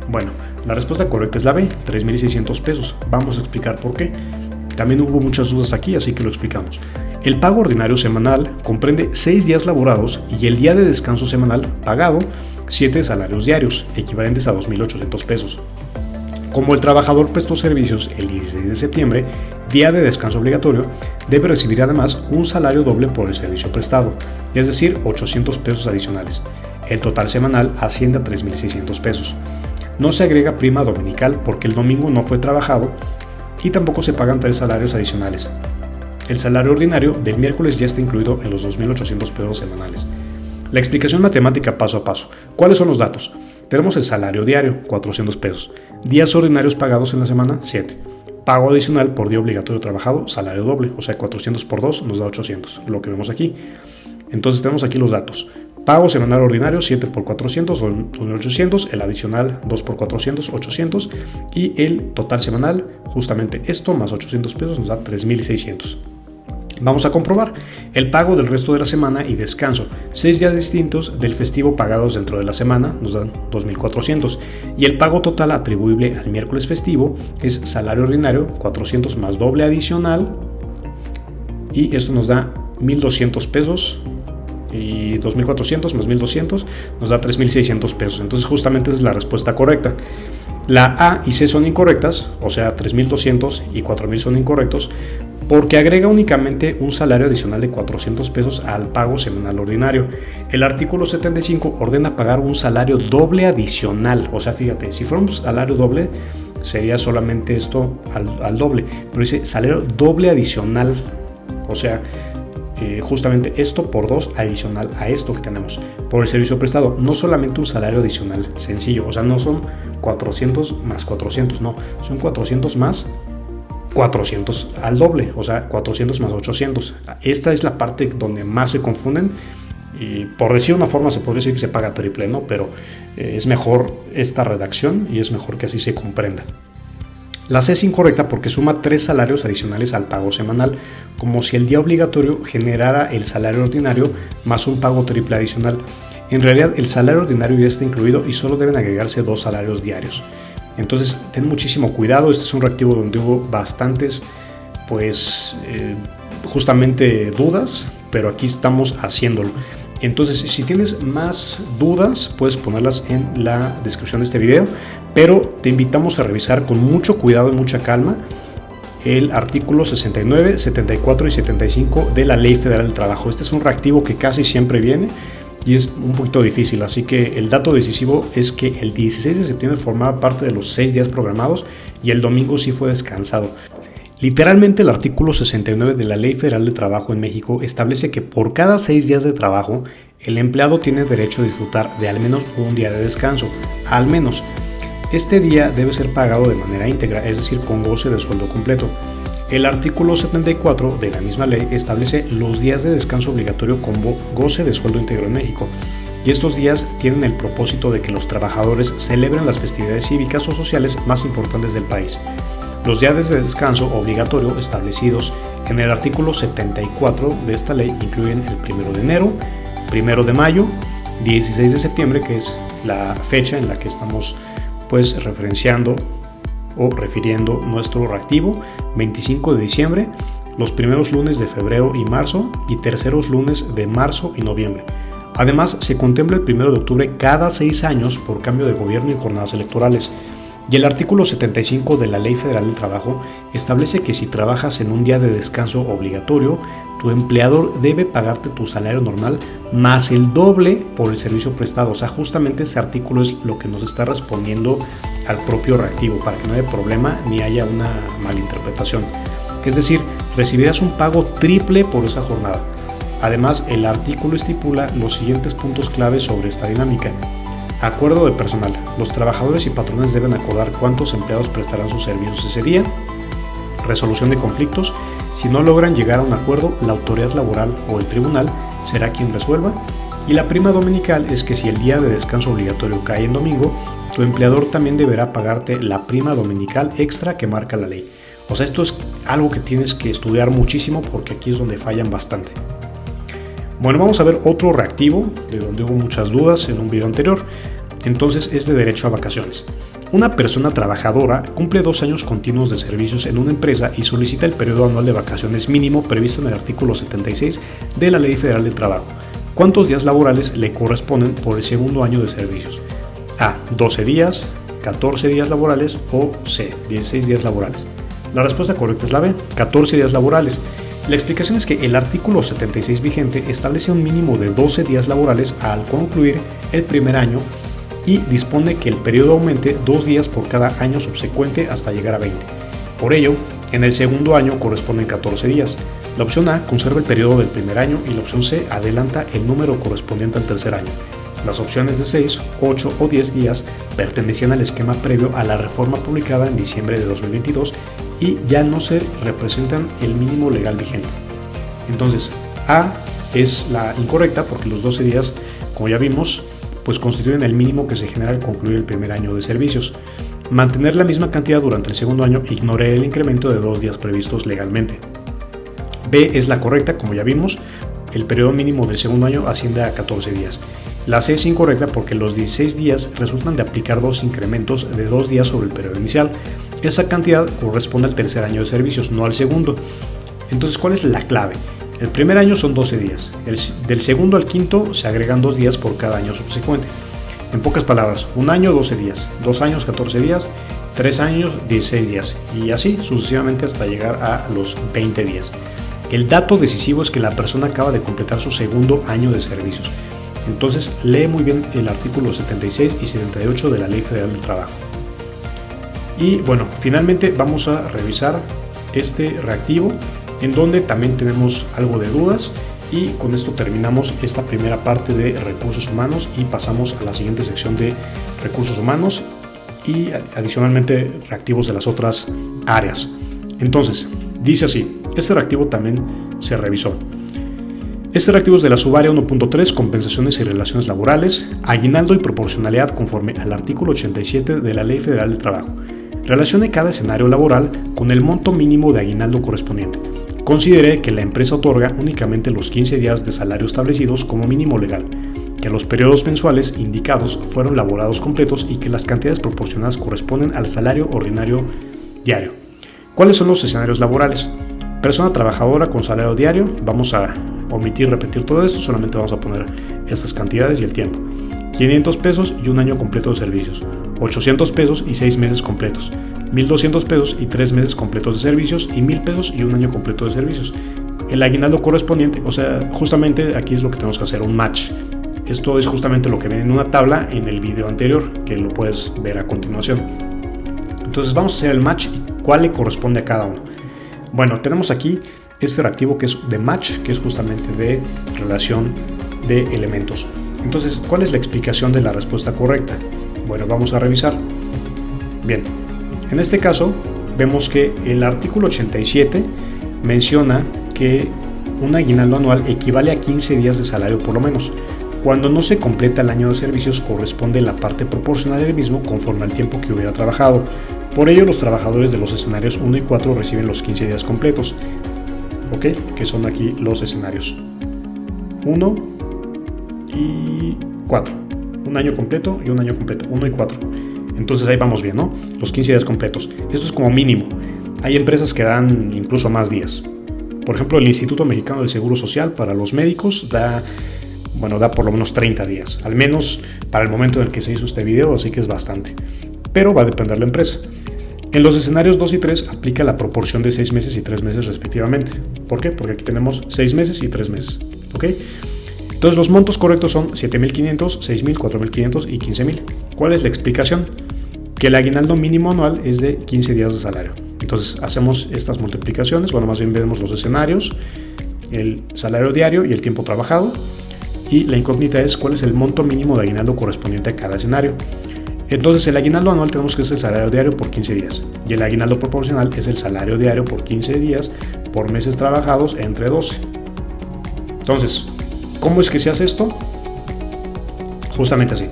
Bueno, la respuesta correcta es la B, 3,600 pesos. Vamos a explicar por qué. También hubo muchas dudas aquí, así que lo explicamos. El pago ordinario semanal comprende 6 días laborados y el día de descanso semanal pagado, 7 salarios diarios, equivalentes a 2,800 pesos. Como el trabajador prestó servicios el 16 de septiembre, día de descanso obligatorio, debe recibir además un salario doble por el servicio prestado, es decir, 800 pesos adicionales. El total semanal asciende a 3,600 pesos. No se agrega prima dominical porque el domingo no fue trabajado y tampoco se pagan 3 salarios adicionales. El salario ordinario del miércoles ya está incluido en los 2,800 pesos semanales. La explicación matemática paso a paso. ¿Cuáles son los datos? Tenemos el salario diario, 400 pesos. Días ordinarios pagados en la semana, 7. Pago adicional por día obligatorio trabajado, salario doble, o sea, 400 por 2 nos da 800, lo que vemos aquí. Entonces tenemos aquí los datos. Pago semanal ordinario, 7 por 400, 2,800, el adicional 2 por 400, 800, y el total semanal, justamente esto, más 800 pesos, nos da 3,600. Vamos a comprobar el pago del resto de la semana y descanso. 6 días distintos del festivo pagados dentro de la semana nos dan 2,400 y el pago total atribuible al miércoles festivo es salario ordinario 400 más doble adicional y esto nos da 1,200 pesos y 2,400 más 1,200 nos da 3,600 pesos. Entonces justamente esa es la respuesta correcta. La A y C son incorrectas, o sea 3,200 y 4,000 son incorrectos porque agrega únicamente un salario adicional de 400 pesos al pago semanal ordinario. El artículo 75 ordena pagar un salario doble adicional, o sea, fíjate, si fuera un salario doble sería solamente esto al doble, pero dice salario doble adicional, o sea, justamente esto por 2 adicional a esto que tenemos por el servicio prestado, no solamente un salario adicional sencillo, o sea, no son 400 más 400, no, son 400 más 400 al doble, o sea, 400 más 800. Esta es la parte donde más se confunden y por decir una forma se podría decir que se paga triple, ¿no? Pero es mejor esta redacción y es mejor que así se comprenda. La C es incorrecta porque suma 3 salarios adicionales al pago semanal, como si el día obligatorio generara el salario ordinario más un pago triple adicional. En realidad el salario ordinario ya está incluido y solo deben agregarse 2 salarios diarios. Entonces ten muchísimo cuidado, este es un reactivo donde hubo bastantes justamente dudas, pero aquí estamos haciéndolo. Entonces si tienes más dudas puedes ponerlas en la descripción de este video, pero te invitamos a revisar con mucho cuidado y mucha calma el artículo 69, 74 y 75 de la Ley Federal del Trabajo. Este es un reactivo que casi siempre viene y es un poquito difícil, así que el dato decisivo es que el 16 de septiembre formaba parte de los 6 días programados y el domingo sí fue descansado. Literalmente el artículo 69 de la Ley Federal del Trabajo en México establece que por cada 6 días de trabajo el empleado tiene derecho a disfrutar de al menos un día de descanso, al menos. Este día debe ser pagado de manera íntegra, es decir, con goce de sueldo completo. El artículo 74 de la misma ley establece los días de descanso obligatorio con goce de sueldo íntegro en México, y estos días tienen el propósito de que los trabajadores celebren las festividades cívicas o sociales más importantes del país. Los días de descanso obligatorio establecidos en el artículo 74 de esta ley incluyen el 1 de enero, 1 de mayo, 16 de septiembre, que es la fecha en la que estamos referenciando o refiriendo nuestro reactivo, 25 de diciembre, los primeros lunes de febrero y marzo y terceros lunes de marzo y noviembre. Además, se contempla el 1 de octubre cada 6 años por cambio de gobierno y jornadas electorales. Y el artículo 75 de la Ley Federal del Trabajo establece que si trabajas en un día de descanso obligatorio, tu empleador debe pagarte tu salario normal más el doble por el servicio prestado. O sea, justamente ese artículo es lo que nos está respondiendo al propio reactivo para que no haya problema ni haya una malinterpretación. Es decir, recibirás un pago triple por esa jornada. Además, el artículo estipula los siguientes puntos claves sobre esta dinámica. Acuerdo de personal. Los trabajadores y patrones deben acordar cuántos empleados prestarán sus servicios ese día. Resolución de conflictos. Si no logran llegar a un acuerdo, la autoridad laboral o el tribunal será quien resuelva. Y la prima dominical es que si el día de descanso obligatorio cae en domingo, tu empleador también deberá pagarte la prima dominical extra que marca la ley. O sea, esto es algo que tienes que estudiar muchísimo porque aquí es donde fallan bastante. Bueno, vamos a ver otro reactivo de donde hubo muchas dudas en un video anterior. Entonces es de derecho a vacaciones. Una persona trabajadora cumple 2 años continuos de servicios en una empresa y solicita el periodo anual de vacaciones mínimo previsto en el artículo 76 de la Ley Federal del Trabajo. ¿Cuántos días laborales le corresponden por el segundo año de servicios? A. 12 días, 14 días laborales o C. 16 días laborales. La respuesta correcta es la B. 14 días laborales. La explicación es que el artículo 76 vigente establece un mínimo de 12 días laborales al concluir el primer año y dispone que el periodo aumente 2 días por cada año subsecuente hasta llegar a 20. Por ello, en el segundo año corresponden 14 días. La opción A conserva el periodo del primer año y la opción C adelanta el número correspondiente al tercer año. Las opciones de 6, 8 o 10 días pertenecían al esquema previo a la reforma publicada en diciembre de 2022 y ya no se representan el mínimo legal vigente. Entonces, A es la incorrecta porque los 12 días, como ya vimos, pues constituyen el mínimo que se genera al concluir el primer año de servicios. Mantener la misma cantidad durante el segundo año ignora el incremento de 2 días previstos legalmente. B es la correcta, como ya vimos, el periodo mínimo del segundo año asciende a 14 días. La C es incorrecta porque los 16 días resultan de aplicar 2 incrementos de 2 días sobre el periodo inicial. Esa cantidad corresponde al tercer año de servicios, no al segundo. Entonces, ¿cuál es la clave? El primer año son 12 días, del segundo al quinto se agregan 2 días por cada año subsecuente. En pocas palabras, un año 12 días, 2 años 14 días, 3 años 16 días y así sucesivamente hasta llegar a los 20 días. El dato decisivo es que la persona acaba de completar su segundo año de servicios. Entonces lee muy bien el artículo 76 y 78 de la Ley Federal del Trabajo. Y bueno, finalmente vamos a revisar este reactivo en donde también tenemos algo de dudas y con esto terminamos esta primera parte de recursos humanos y pasamos a la siguiente sección de recursos humanos y adicionalmente reactivos de las otras áreas. Entonces, dice así, este reactivo también se revisó. Este reactivo es de la subárea 1.3, compensaciones y relaciones laborales, aguinaldo y proporcionalidad conforme al artículo 87 de la Ley Federal del Trabajo. Relacione cada escenario laboral con el monto mínimo de aguinaldo correspondiente. Considere que la empresa otorga únicamente los 15 días de salario establecidos como mínimo legal, que los periodos mensuales indicados fueron laborados completos y que las cantidades proporcionadas corresponden al salario ordinario diario. ¿Cuáles son los escenarios laborales? Persona trabajadora con salario diario, vamos a omitir repetir todo esto, solamente vamos a poner estas cantidades y el tiempo. 500 pesos y un año completo de servicios, 800 pesos y 6 meses completos, 1,200 pesos y 3 meses completos de servicios y 1,000 pesos y un año completo de servicios. El aguinaldo correspondiente, o sea, justamente aquí es lo que tenemos que hacer, un match. Esto es justamente lo que viene en una tabla en el video anterior, que lo puedes ver a continuación. Entonces vamos a hacer el match y cuál le corresponde a cada uno. Bueno, tenemos aquí este reactivo que es de match, que es justamente de relación de elementos. Entonces, ¿cuál es la explicación de la respuesta correcta? Bueno, vamos a revisar. Bien, en este caso vemos que el artículo 87 menciona que un aguinaldo anual equivale a 15 días de salario por lo menos. Cuando no se completa el año de servicios, corresponde la parte proporcional del mismo conforme al tiempo que hubiera trabajado. Por ello, los trabajadores de los escenarios 1 y 4 reciben los 15 días completos. ¿Ok? Que son aquí los escenarios 1 y 4. Un año completo y un año completo, 1 y 4. Entonces ahí vamos bien, ¿no? Los 15 días completos. Esto es como mínimo. Hay empresas que dan incluso más días. Por ejemplo, el Instituto Mexicano del Seguro Social para los médicos da por lo menos 30 días. Al menos para el momento en el que se hizo este video, así que es bastante. Pero va a depender de la empresa. En los escenarios 2 y 3 aplica la proporción de 6 meses y 3 meses respectivamente. ¿Por qué? Porque aquí tenemos 6 meses y 3 meses. ¿Ok? Entonces los montos correctos son 7,500, 6,000, 4,500 y 15,000. ¿Cuál es la explicación? Que el aguinaldo mínimo anual es de 15 días de salario. Entonces hacemos estas multiplicaciones, más bien vemos los escenarios, el salario diario y el tiempo trabajado. Y la incógnita es cuál es el monto mínimo de aguinaldo correspondiente a cada escenario. Entonces el aguinaldo anual tenemos que es el salario diario por 15 días y el aguinaldo proporcional es el salario diario por 15 días por meses trabajados entre 12. Entonces, ¿cómo es que se hace esto? Justamente así.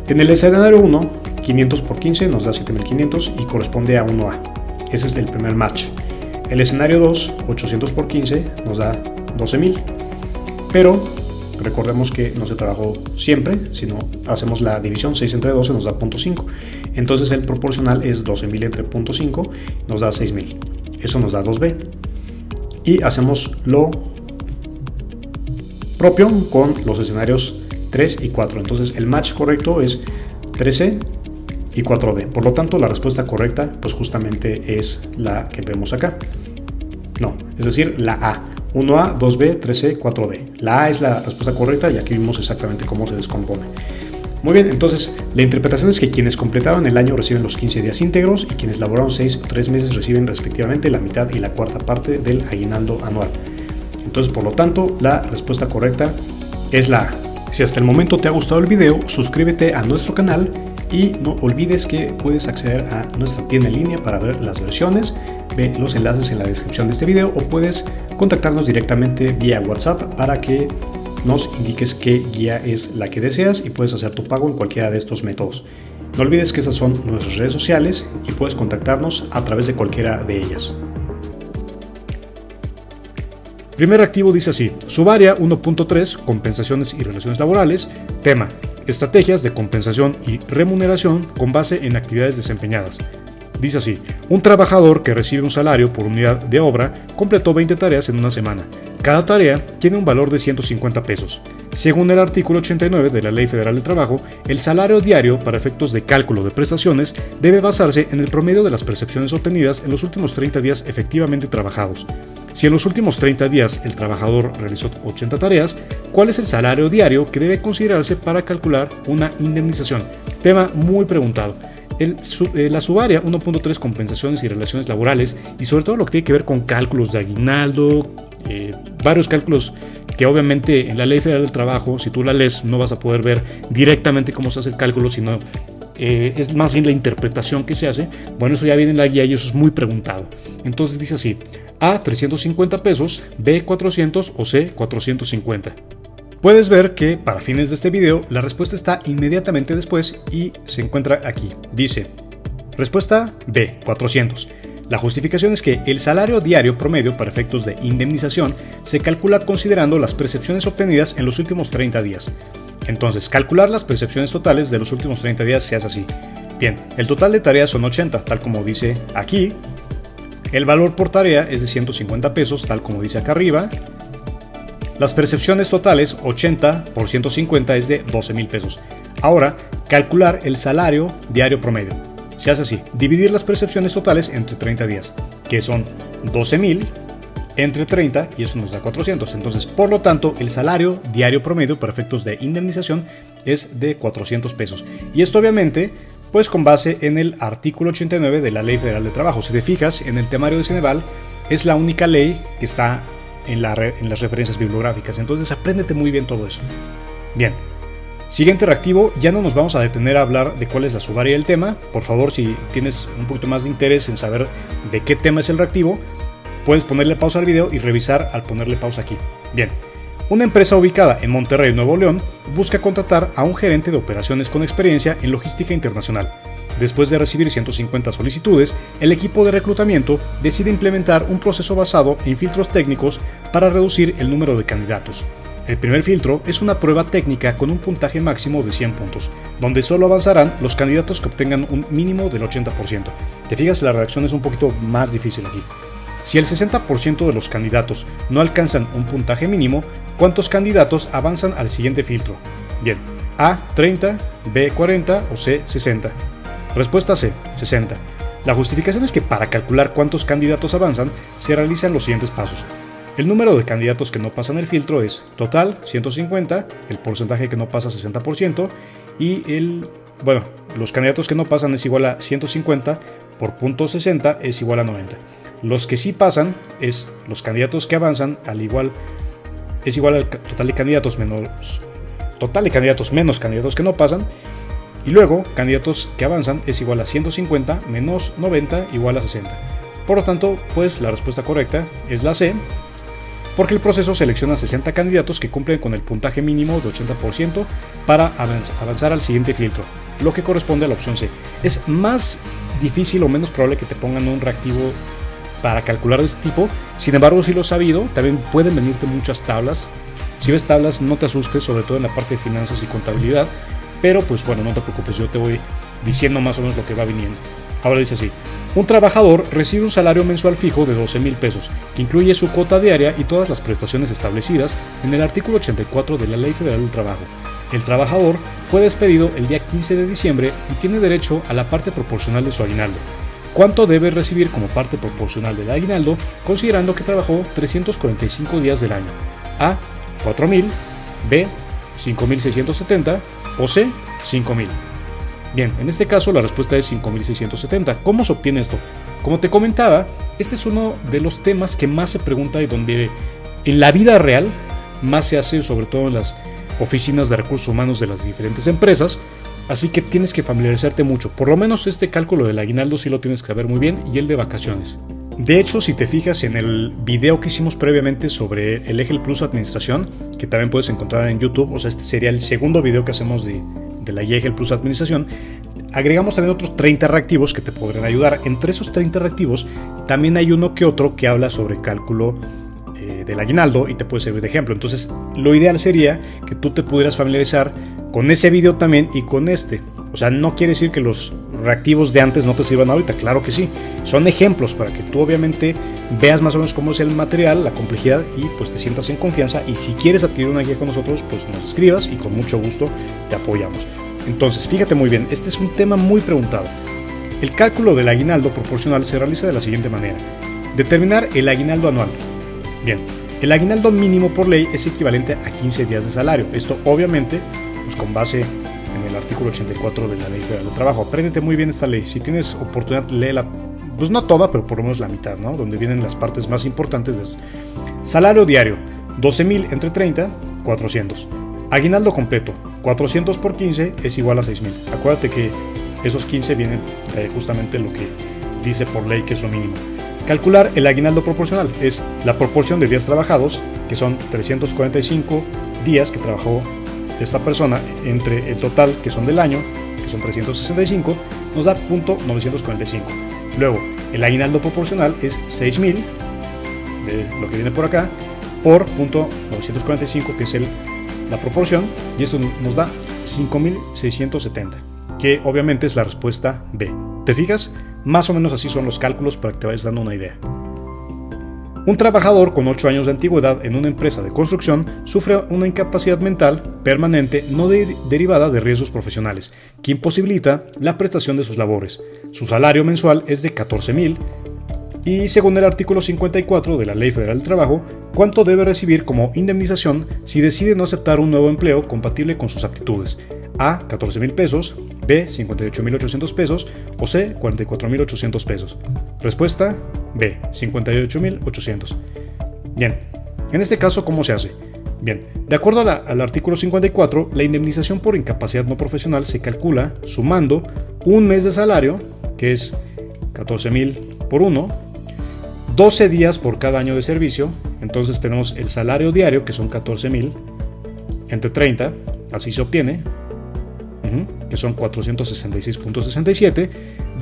En el escenario 1, 500 por 15 nos da 7,500 y corresponde a 1A. Ese es el primer match. El escenario 2, 800 por 15 nos da 12,000. Pero recordemos que no se trabajó siempre, sino hacemos la división 6 entre 12 nos da 0.5. Entonces el proporcional es 12,000 entre 0.5 nos da 6,000. Eso nos da 2B. Y hacemos lo propio con los escenarios 3 y 4. Entonces el match correcto es 3C y 4D. Por lo tanto, la respuesta correcta pues justamente es la que vemos acá. No, es decir, la A. 1A, 2B, 3C, 4D. La A es la respuesta correcta y aquí vimos exactamente cómo se descompone. Muy bien, entonces la interpretación es que quienes completaron el año reciben los 15 días íntegros y quienes laboraron 3 meses reciben respectivamente la mitad y la cuarta parte del aguinaldo anual. Entonces, por lo tanto, la respuesta correcta es la A. Si hasta el momento te ha gustado el video, suscríbete a nuestro canal y no olvides que puedes acceder a nuestra tienda en línea para ver las versiones. Ve los enlaces en la descripción de este video o puedes contactarnos directamente vía WhatsApp para que nos indiques qué guía es la que deseas y puedes hacer tu pago en cualquiera de estos métodos. No olvides que estas son nuestras redes sociales y puedes contactarnos a través de cualquiera de ellas. Primer activo dice así: subárea 1.3, compensaciones y relaciones laborales. Tema: estrategias de compensación y remuneración con base en actividades desempeñadas. Dice así: un trabajador que recibe un salario por unidad de obra completó 20 tareas en una semana. Cada tarea tiene un valor de 150 pesos. Según el artículo 89 de la Ley Federal del Trabajo, el salario diario para efectos de cálculo de prestaciones debe basarse en el promedio de las percepciones obtenidas en los últimos 30 días efectivamente trabajados. Si en los últimos 30 días el trabajador realizó 80 tareas, ¿cuál es el salario diario que debe considerarse para calcular una indemnización? Tema muy preguntado. La subárea 1.3, compensaciones y relaciones laborales, y sobre todo lo que tiene que ver con cálculos de aguinaldo, varios cálculos que obviamente en la Ley Federal del Trabajo, si tú la lees, no vas a poder ver directamente cómo se hace el cálculo, sino es más bien la interpretación que se hace. Bueno, eso ya viene en la guía y eso es muy preguntado. Entonces dice así: A, 350 pesos, B, 400 o C, 450. Puedes ver que para fines de este video la respuesta está inmediatamente después y se encuentra aquí. Dice, respuesta B, 400. La justificación es que el salario diario promedio para efectos de indemnización se calcula considerando las percepciones obtenidas en los últimos 30 días. Entonces, calcular las percepciones totales de los últimos 30 días se hace así. Bien, el total de tareas son 80, tal como dice aquí. El valor por tarea es de 150 pesos, tal como dice acá arriba. Las percepciones totales, 80 por 150 es de 12,000 pesos. Ahora, calcular el salario diario promedio. Se hace así, dividir las percepciones totales entre 30 días, que son 12,000 entre 30 y eso nos da 400. Entonces, por lo tanto, el salario diario promedio para efectos de indemnización es de 400 pesos. Y esto obviamente, pues con base en el artículo 89 de la Ley Federal de Trabajo. Si te fijas, en el temario de Ceneval es la única ley que está en las referencias bibliográficas. Entonces, apréndete muy bien todo eso. Bien. Siguiente reactivo, ya no nos vamos a detener a hablar de cuál es la subárea del tema. Por favor, si tienes un poquito más de interés en saber de qué tema es el reactivo, puedes ponerle pausa al video y revisar al ponerle pausa aquí. Bien, una empresa ubicada en Monterrey, Nuevo León, busca contratar a un gerente de operaciones con experiencia en logística internacional. Después de recibir 150 solicitudes, el equipo de reclutamiento decide implementar un proceso basado en filtros técnicos para reducir el número de candidatos. El primer filtro es una prueba técnica con un puntaje máximo de 100 puntos, donde solo avanzarán los candidatos que obtengan un mínimo del 80%. Te fijas, la redacción es un poquito más difícil aquí. Si el 60% de los candidatos no alcanzan un puntaje mínimo, ¿cuántos candidatos avanzan al siguiente filtro? Bien, A, 30, B, 40 o C, 60. Respuesta C, 60. La justificación es que para calcular cuántos candidatos avanzan, se realizan los siguientes pasos. El número de candidatos que no pasan el filtro es total, 150, el porcentaje que no pasa, 60%, y los candidatos que no pasan es igual a 150 por punto 60 es igual a 90. Los que sí pasan es los candidatos que avanzan es igual al total de candidatos menos candidatos que no pasan. Y luego, candidatos que avanzan es igual a 150 menos 90 igual a 60. Por lo tanto, pues la respuesta correcta es la C, porque el proceso selecciona 60 candidatos que cumplen con el puntaje mínimo de 80% para avanzar al siguiente filtro, lo que corresponde a la opción C. Es más difícil o menos probable que te pongan un reactivo para calcular de este tipo. Sin embargo, si lo has sabido, también pueden venirte muchas tablas. Si ves tablas, no te asustes, sobre todo en la parte de finanzas y contabilidad. Pero pues bueno, no te preocupes, yo te voy diciendo más o menos lo que va viniendo. Ahora dice así: un trabajador recibe un salario mensual fijo de 12,000 pesos, que incluye su cuota diaria y todas las prestaciones establecidas en el artículo 84 de la Ley Federal del Trabajo. El trabajador fue despedido el día 15 de diciembre y tiene derecho a la parte proporcional de su aguinaldo. ¿Cuánto debe recibir como parte proporcional del aguinaldo, considerando que trabajó 345 días del año? A, 4,000, B, 5,670 o C, 5,000. Bien, en este caso la respuesta es 5,670. ¿Cómo se obtiene esto? Como te comentaba, este es uno de los temas que más se pregunta y donde en la vida real más se hace, sobre todo en las oficinas de recursos humanos de las diferentes empresas. Así que tienes que familiarizarte mucho. Por lo menos este cálculo del aguinaldo sí lo tienes que saber muy bien, y el de vacaciones. De hecho, si te fijas en el video que hicimos previamente sobre el EGEL Plus Administración, que también puedes encontrar en YouTube, o sea, este sería el segundo video que hacemos de la EGEL Plus Administración, agregamos también otros 30 reactivos que te podrán ayudar. Entre esos 30 reactivos también hay uno que otro que habla sobre cálculo del aguinaldo y te puede servir de ejemplo. Entonces, lo ideal sería que tú te pudieras familiarizar con ese video también y con este. O sea, no quiere decir que los reactivos de antes no te sirvan ahorita, claro que sí. Son ejemplos para que tú obviamente veas más o menos cómo es el material, la complejidad, y pues te sientas en confianza. Y si quieres adquirir una guía con nosotros, pues nos escribas y con mucho gusto te apoyamos. Entonces, fíjate muy bien, este es un tema muy preguntado. El cálculo del aguinaldo proporcional se realiza de la siguiente manera. Determinar el aguinaldo anual. Bien, el aguinaldo mínimo por ley es equivalente a 15 días de salario. Esto obviamente pues con base en el artículo 84 de la Ley Federal del Trabajo. Apréndete muy bien esta ley. Si tienes oportunidad, léela, pues no toda, pero por lo menos la mitad, ¿no? Donde vienen las partes más importantes de esto. Salario diario, 12,000 entre 30, 400. Aguinaldo completo, 400 por 15 es igual a 6,000. Acuérdate que esos 15 vienen justamente lo que dice por ley que es lo mínimo. Calcular el aguinaldo proporcional es la proporción de días trabajados, que son 345 días que trabajó esta persona, entre el total que son del año, que son 365, nos da .945. Luego, el aguinaldo proporcional es 6.000, de lo que viene por acá, por .945, que es la proporción, y esto nos da 5.670, que obviamente es la respuesta B. ¿Te fijas? Más o menos así son los cálculos para que te vayas dando una idea. Un trabajador con 8 años de antigüedad en una empresa de construcción sufre una incapacidad mental permanente no derivada de riesgos profesionales, que imposibilita la prestación de sus labores. Su salario mensual es de 14.000 y, según el artículo 54 de la Ley Federal del Trabajo, ¿cuánto debe recibir como indemnización si decide no aceptar un nuevo empleo compatible con sus aptitudes? A, 14.000 pesos, B, 58.800 pesos o C, 44.800 pesos. Respuesta B, 58.800. Bien, en este caso, ¿cómo se hace? Bien, de acuerdo al artículo 54, la indemnización por incapacidad no profesional se calcula sumando un mes de salario, que es 14.000 por 1, 12 días por cada año de servicio, entonces tenemos el salario diario, que son 14.000, entre 30, así se obtiene, que son 466.67,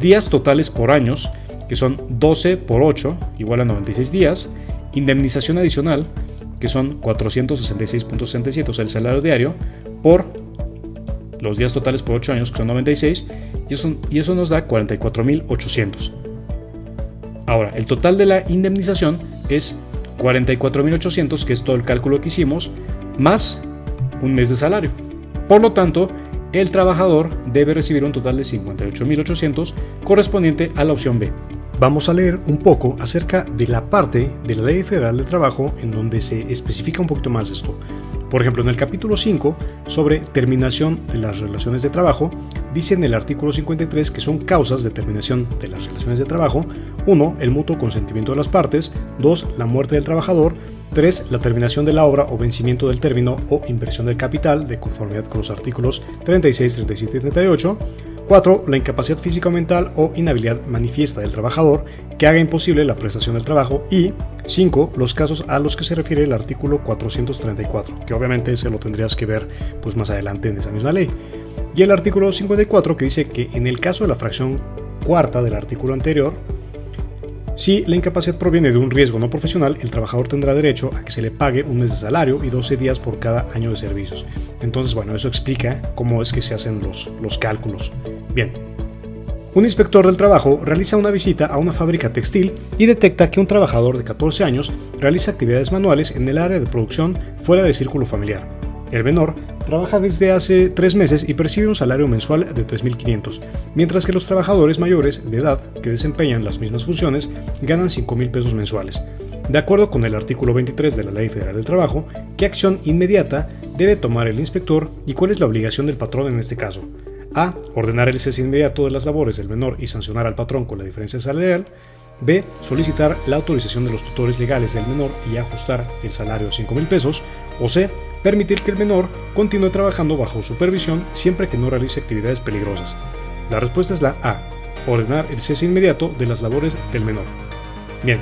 días totales por años, que son 12 por 8, igual a 96 días, indemnización adicional, que son 466.67, o sea, el salario diario, por los días totales por 8 años, que son 96, y eso nos da 44.800. Ahora, el total de la indemnización es 44.800, que es todo el cálculo que hicimos, más un mes de salario. Por lo tanto, el trabajador debe recibir un total de 58.800 correspondiente a la opción B. Vamos a leer un poco acerca de la parte de la Ley Federal del Trabajo en donde se especifica un poquito más esto. Por ejemplo, en el capítulo 5 sobre terminación de las relaciones de trabajo, dice en el artículo 53 que son causas de terminación de las relaciones de trabajo: 1. El mutuo consentimiento de las partes; 2. La muerte del trabajador; 3. La terminación de la obra o vencimiento del término o inversión del capital, de conformidad con los artículos 36, 37 y 38. 4. La incapacidad física o mental o inhabilidad manifiesta del trabajador que haga imposible la prestación del trabajo. Y 5. Los casos a los que se refiere el artículo 434, que obviamente se lo tendrías que ver pues más adelante en esa misma ley. Y el artículo 54, que dice que en el caso de la fracción cuarta del artículo anterior, si la incapacidad proviene de un riesgo no profesional, el trabajador tendrá derecho a que se le pague un mes de salario y 12 días por cada año de servicios. Entonces, bueno, eso explica cómo es que se hacen los cálculos. Bien. Un inspector del trabajo realiza una visita a una fábrica textil y detecta que un trabajador de 14 años realiza actividades manuales en el área de producción fuera del círculo familiar. El menor trabaja desde hace 3 meses y percibe un salario mensual de 3.500, mientras que los trabajadores mayores de edad que desempeñan las mismas funciones ganan 5.000 pesos mensuales. De acuerdo con el artículo 23 de la Ley Federal del Trabajo, ¿qué acción inmediata debe tomar el inspector y cuál es la obligación del patrón en este caso? A. Ordenar el cese inmediato de las labores del menor y sancionar al patrón con la diferencia salarial. B. Solicitar la autorización de los tutores legales del menor y ajustar el salario a 5.000 pesos. O C. Permitir que el menor continúe trabajando bajo supervisión siempre que no realice actividades peligrosas. La respuesta es la A. Ordenar el cese inmediato de las labores del menor. Bien,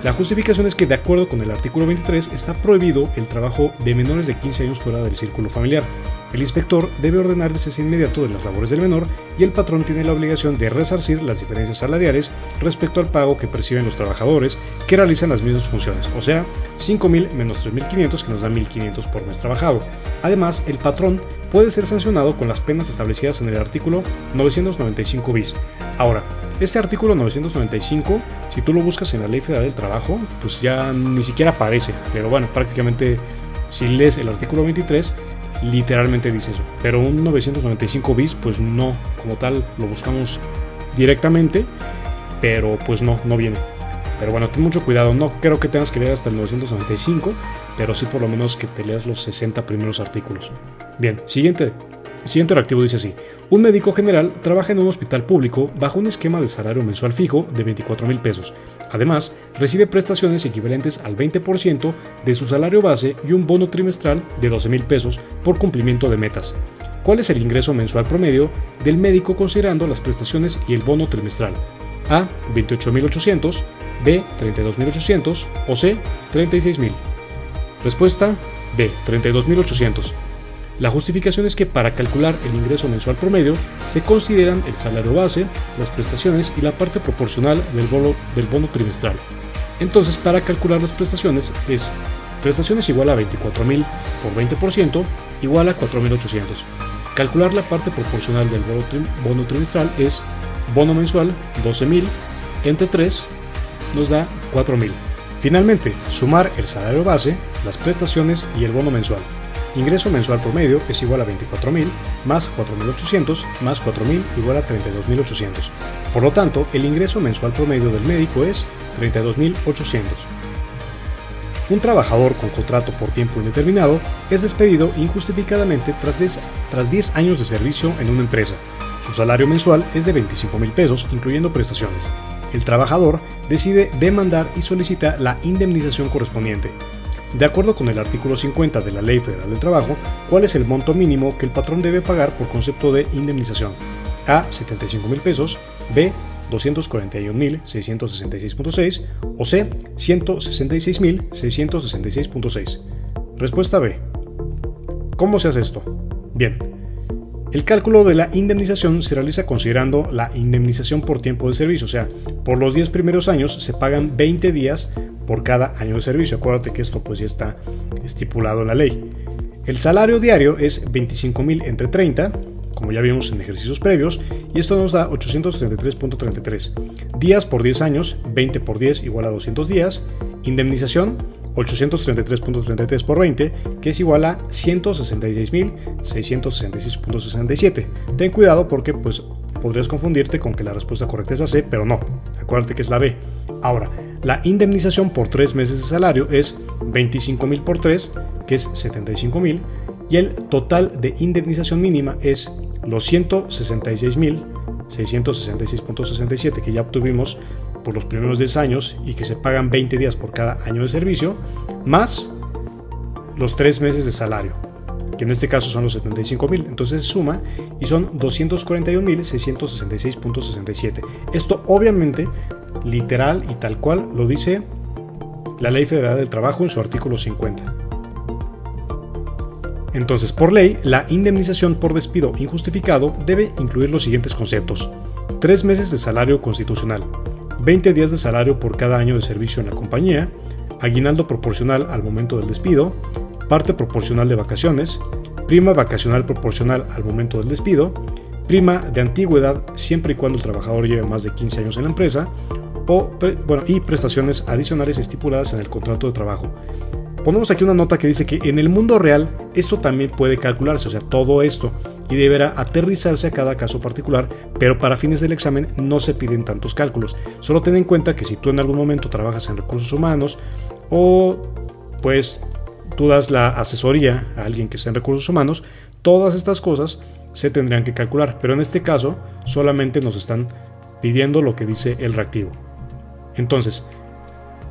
la justificación es que, de acuerdo con el artículo 23, está prohibido el trabajo de menores de 15 años fuera del círculo familiar. El inspector debe ordenar el cese inmediato de las labores del menor y el patrón tiene la obligación de resarcir las diferencias salariales respecto al pago que perciben los trabajadores que realizan las mismas funciones, o sea, 5.000 menos 3.500, que nos da 1.500 por mes trabajado. Además, el patrón puede ser sancionado con las penas establecidas en el artículo 995 bis. Ahora, este artículo 995, si tú lo buscas en la Ley Federal del Trabajo, pues ya ni siquiera aparece, pero bueno, prácticamente si lees el artículo 23, literalmente dice eso. Pero un 995 bis, pues no, como tal, lo buscamos directamente, pero pues no viene. Pero bueno, ten mucho cuidado, no creo que tengas que leer hasta el 995, pero sí por lo menos que te leas los 60 primeros artículos. Bien, siguiente reactivo dice así: un médico general trabaja en un hospital público bajo un esquema de salario mensual fijo de 24.000 pesos. Además, recibe prestaciones equivalentes al 20% de su salario base y un bono trimestral de 12.000 pesos por cumplimiento de metas. ¿Cuál es el ingreso mensual promedio del médico considerando las prestaciones y el bono trimestral? A. 28.800, B. 32.800 o C. 36.000. Respuesta B. 32.800. La justificación es que para calcular el ingreso mensual promedio se consideran el salario base, las prestaciones y la parte proporcional del bono trimestral. Entonces, para calcular las prestaciones es prestaciones igual a 24.000 por 20% igual a 4.800. Calcular la parte proporcional del bono trimestral es bono mensual 12.000 entre 3 nos da 4.000. Finalmente, sumar el salario base, las prestaciones y el bono mensual. Ingreso mensual promedio es igual a 24.000 más 4.800 más 4.000 igual a 32.800. Por lo tanto, el ingreso mensual promedio del médico es 32.800. Un trabajador con contrato por tiempo indeterminado es despedido injustificadamente tras 10 años de servicio en una empresa. Su salario mensual es de 25.000 pesos, incluyendo prestaciones. El trabajador decide demandar y solicita la indemnización correspondiente. De acuerdo con el artículo 50 de la Ley Federal del Trabajo, ¿cuál es el monto mínimo que el patrón debe pagar por concepto de indemnización? A. 75.000 pesos, B. 241.666.6 o C. 166.666.6. Respuesta B. ¿Cómo se hace esto? Bien. El cálculo de la indemnización se realiza considerando la indemnización por tiempo de servicio, o sea, por los 10 primeros años se pagan 20 días por cada año de servicio. Acuérdate que esto pues ya está estipulado en la ley. El salario diario es 25.000 entre 30, como ya vimos en ejercicios previos, y esto nos da 833.33. Días por 10 años, 20 por 10 igual a 200 días. Indemnización, 833.33 por 20, que es igual a 166.666.67. Ten cuidado porque pues podrías confundirte con que la respuesta correcta es la C, pero no. Acuérdate que es la B. Ahora, la indemnización por 3 meses de salario es 25.000 por 3, que es 75.000, y el total de indemnización mínima es los 166.666.67 que ya obtuvimos por los primeros 10 años y que se pagan 20 días por cada año de servicio, más los 3 meses de salario, que en este caso son los 75.000. Entonces se suma y son 241.666.67. Esto obviamente, literal y tal cual, lo dice la Ley Federal del Trabajo en su artículo 50. Entonces, por ley, la indemnización por despido injustificado debe incluir los siguientes conceptos: 3 meses de salario constitucional, 20 días de salario por cada año de servicio en la compañía, aguinaldo proporcional al momento del despido, parte proporcional de vacaciones, prima vacacional proporcional al momento del despido, prima de antigüedad siempre y cuando el trabajador lleve más de 15 años en la empresa, y prestaciones adicionales estipuladas en el contrato de trabajo. Ponemos aquí una nota que dice que en el mundo real esto también puede calcularse, o sea, todo esto, y deberá aterrizarse a cada caso particular, pero para fines del examen no se piden tantos cálculos. Solo ten en cuenta que si tú en algún momento trabajas en recursos humanos o pues tú das la asesoría a alguien que está en recursos humanos, todas estas cosas se tendrían que calcular, pero en este caso solamente nos están pidiendo lo que dice el reactivo. Entonces,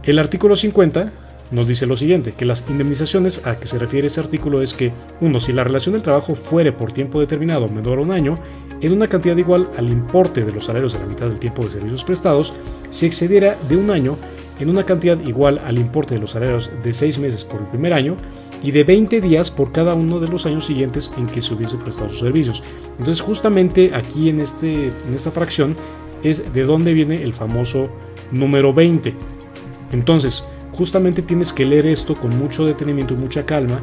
el artículo 50 nos dice lo siguiente, que las indemnizaciones a que se refiere ese artículo es que 1. Si la relación del trabajo fuere por tiempo determinado menor a un año, en una cantidad igual al importe de los salarios de la mitad del tiempo de servicios prestados, si excediera de un año, en una cantidad igual al importe de los salarios de 6 meses por el primer año y de 20 días por cada uno de los años siguientes en que se hubiese prestado sus servicios. Entonces, justamente aquí en esta fracción es de donde viene el famoso número 20. Entonces, justamente tienes que leer esto con mucho detenimiento y mucha calma,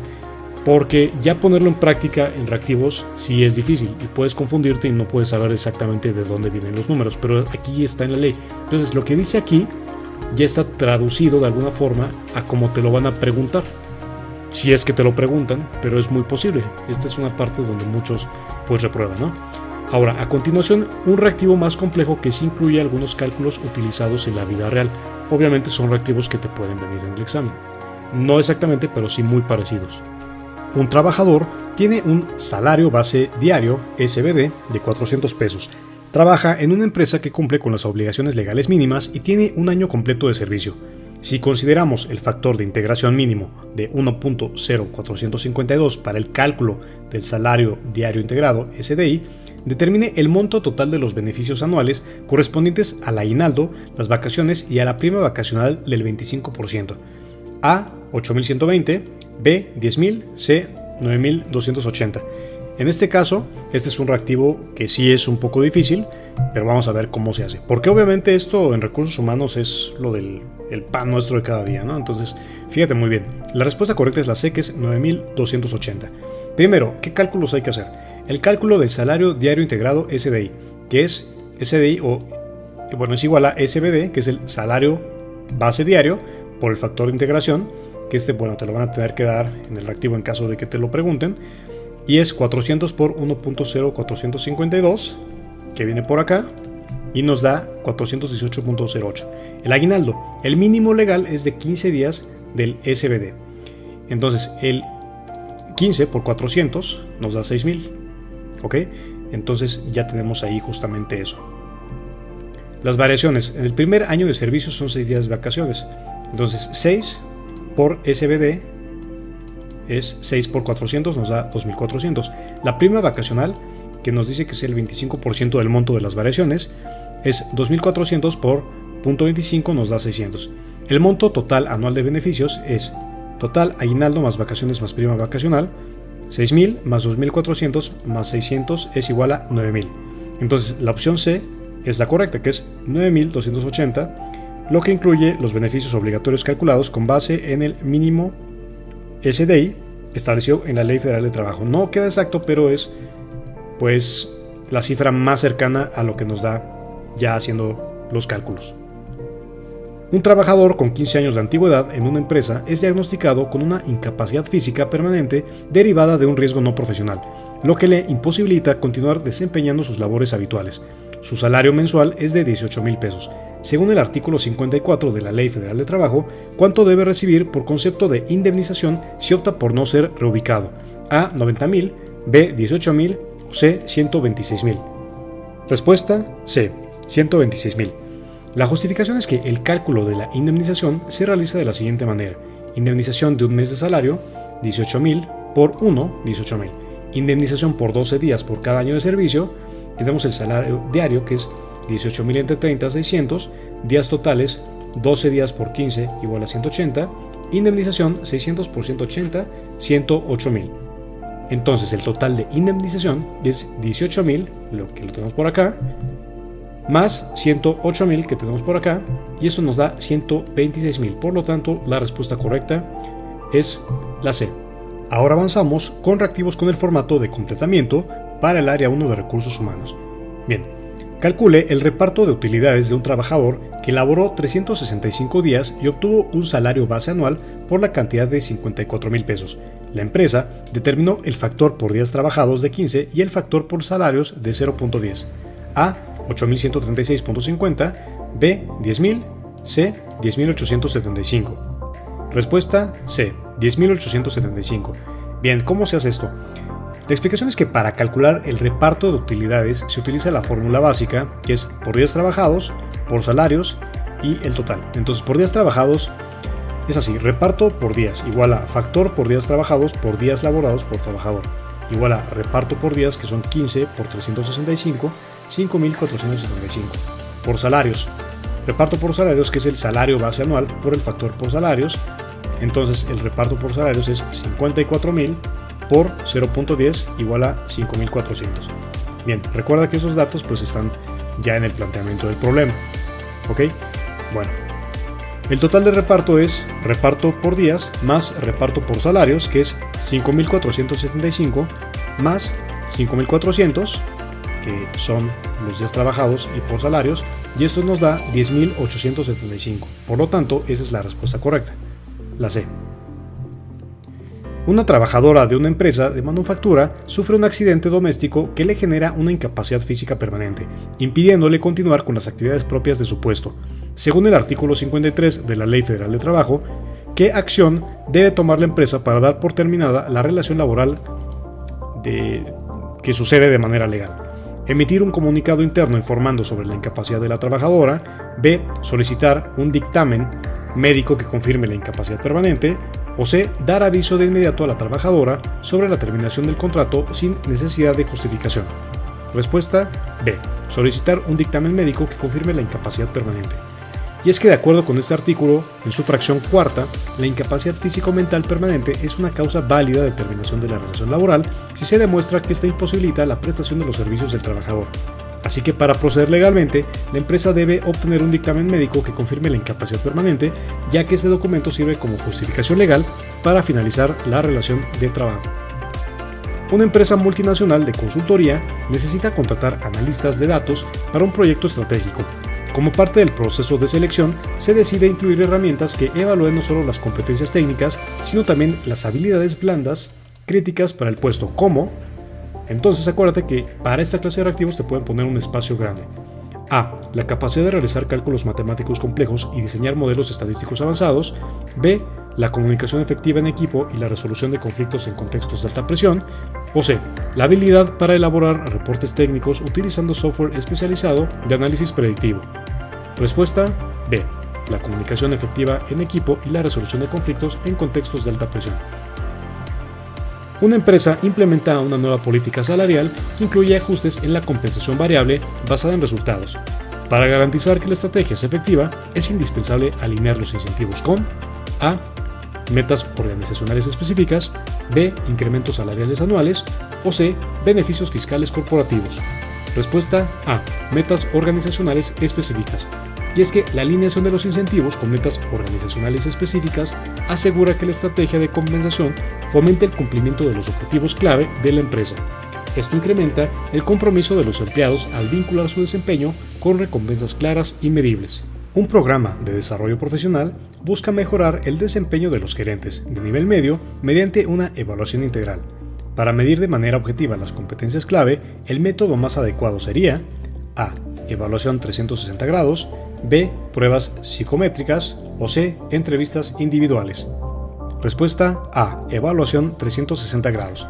porque ya ponerlo en práctica en reactivos sí es difícil y puedes confundirte y no puedes saber exactamente de dónde vienen los números, pero aquí está en la ley. Entonces, lo que dice aquí ya está traducido de alguna forma a cómo te lo van a preguntar, si es que te lo preguntan, pero es muy posible. Esta es una parte donde muchos pues reprueban, ¿no? Ahora, a continuación, un reactivo más complejo que sí incluye algunos cálculos utilizados en la vida real. Obviamente son reactivos que te pueden venir en el examen. No exactamente, pero sí muy parecidos. Un trabajador tiene un salario base diario, SBD, de 400 pesos. Trabaja en una empresa que cumple con las obligaciones legales mínimas y tiene un año completo de servicio. Si consideramos el factor de integración mínimo de 1.0452 para el cálculo del salario diario integrado, SDI, determine el monto total de los beneficios anuales correspondientes al aguinaldo, las vacaciones y a la prima vacacional del 25%. A, 8.120, B, 10.000, C, 9.280. En este caso, este es un reactivo que sí es un poco difícil, pero vamos a ver cómo se hace. Porque obviamente esto en recursos humanos es lo del pan nuestro de cada día, ¿no? Entonces, fíjate muy bien. La respuesta correcta es la C, que es 9.280. Primero, ¿qué cálculos hay que hacer? El cálculo del salario diario integrado SDI, que es SDI es igual a SBD, que es el salario base diario, por el factor de integración, que te lo van a tener que dar en el reactivo en caso de que te lo pregunten, y es 400 por 1.0452, que viene por acá, y nos da 418.08. El aguinaldo, el mínimo legal es de 15 días del SBD. Entonces, el 15 por 400 nos da 6.000. ¿Ok? Entonces ya tenemos ahí justamente eso. Las variaciones. En el primer año de servicio son 6 días de vacaciones. Entonces 6 por SBD es 6 por 400, nos da 2.400. La prima vacacional, que nos dice que es el 25% del monto de las variaciones, es 2.400 por 0.25, nos da 600. El monto total anual de beneficios es total aguinaldo más vacaciones más prima vacacional, 6.000 más 2.400 más 600 es igual a 9.000. Entonces la opción C es la correcta, que es 9.280, lo que incluye los beneficios obligatorios calculados con base en el mínimo SDI establecido en la Ley Federal de Trabajo. No queda exacto, pero es pues la cifra más cercana a lo que nos da ya haciendo los cálculos. Un trabajador con 15 años de antigüedad en una empresa es diagnosticado con una incapacidad física permanente derivada de un riesgo no profesional, lo que le imposibilita continuar desempeñando sus labores habituales. Su salario mensual es de 18.000 pesos. Según el artículo 54 de la Ley Federal de Trabajo, ¿cuánto debe recibir por concepto de indemnización si opta por no ser reubicado? A, 90.000, B, 18.000 o C, 126.000. Respuesta C, 126.000. La justificación es que el cálculo de la indemnización se realiza de la siguiente manera. Indemnización de un mes de salario, 18.000 por 1, 18.000. Indemnización por 12 días por cada año de servicio, tenemos el salario diario que es 18.000 entre 30, 600, días totales, 12 días por 15 igual a 180, indemnización 600 por 180, 108.000. Entonces el total de indemnización es 18.000, lo que lo tenemos por acá, más 108.000 que tenemos por acá, y eso nos da 126.000. Por lo tanto, la respuesta correcta es la C. Ahora avanzamos con reactivos con el formato de completamiento para el área 1 de recursos humanos. Bien, calcule el reparto de utilidades de un trabajador que laboró 365 días y obtuvo un salario base anual por la cantidad de 54.000 pesos. La empresa determinó el factor por días trabajados de 15 y el factor por salarios de 0.10. A, 8.136.50, B, 10.000, C, 10.875. Respuesta C, 10.875. Bien, ¿cómo se hace esto? La explicación es que para calcular el reparto de utilidades se utiliza la fórmula básica, que es por días trabajados, por salarios y el total. Entonces, por días trabajados es así: reparto por días igual a factor por días trabajados por días laborados por trabajador, igual a reparto por días, que son 15 por 365, 5.475. Por salarios, reparto por salarios, que es el salario base anual por el factor por salarios. Entonces el reparto por salarios es 54.000 por 0.10 igual a 5.400. Bien, recuerda que esos datos pues están ya en el planteamiento del problema. ¿Ok? Bueno, el total de reparto es reparto por días más reparto por salarios, que es 5.475 más 5.400, que son los días trabajados y por salarios, y esto nos da 10.875. Por lo tanto, esa es la respuesta correcta, la C. Una trabajadora de una empresa de manufactura sufre un accidente doméstico que le genera una incapacidad física permanente, impidiéndole continuar con las actividades propias de su puesto. Según el artículo 53 de la Ley Federal de Trabajo, ¿qué acción debe tomar la empresa para dar por terminada la relación laboral que sucede de manera legal? Emitir un comunicado interno informando sobre la incapacidad de la trabajadora. B, solicitar un dictamen médico que confirme la incapacidad permanente, o C, dar aviso de inmediato a la trabajadora sobre la terminación del contrato sin necesidad de justificación. Respuesta B, solicitar un dictamen médico que confirme la incapacidad permanente. Y es que de acuerdo con este artículo, en su fracción cuarta, la incapacidad físico-mental permanente es una causa válida de terminación de la relación laboral si se demuestra que ésta imposibilita la prestación de los servicios del trabajador. Así que para proceder legalmente, la empresa debe obtener un dictamen médico que confirme la incapacidad permanente, ya que este documento sirve como justificación legal para finalizar la relación de trabajo. Una empresa multinacional de consultoría necesita contratar analistas de datos para un proyecto estratégico. Como parte del proceso de selección, se decide incluir herramientas que evalúen no solo las competencias técnicas, sino también las habilidades blandas críticas para el puesto, como... Entonces acuérdate que para esta clase de reactivos te pueden poner un espacio grande. A. La capacidad de realizar cálculos matemáticos complejos y diseñar modelos estadísticos avanzados. B. La comunicación efectiva en equipo y la resolución de conflictos en contextos de alta presión. O C. La habilidad para elaborar reportes técnicos utilizando software especializado de análisis predictivo. Respuesta B. La comunicación efectiva en equipo y la resolución de conflictos en contextos de alta presión. Una empresa implementa una nueva política salarial que incluye ajustes en la compensación variable basada en resultados. Para garantizar que la estrategia es efectiva, es indispensable alinear los incentivos con A. Metas organizacionales específicas, B. Incrementos salariales anuales o C. Beneficios fiscales corporativos. Respuesta A. Metas organizacionales específicas. Y es que la alineación de los incentivos con metas organizacionales específicas asegura que la estrategia de compensación fomente el cumplimiento de los objetivos clave de la empresa. Esto incrementa el compromiso de los empleados al vincular su desempeño con recompensas claras y medibles. Un programa de desarrollo profesional busca mejorar el desempeño de los gerentes de nivel medio mediante una evaluación integral. Para medir de manera objetiva las competencias clave, el método más adecuado sería A. Evaluación 360 grados, B. Pruebas psicométricas o C. Entrevistas individuales. Respuesta A. Evaluación 360 grados.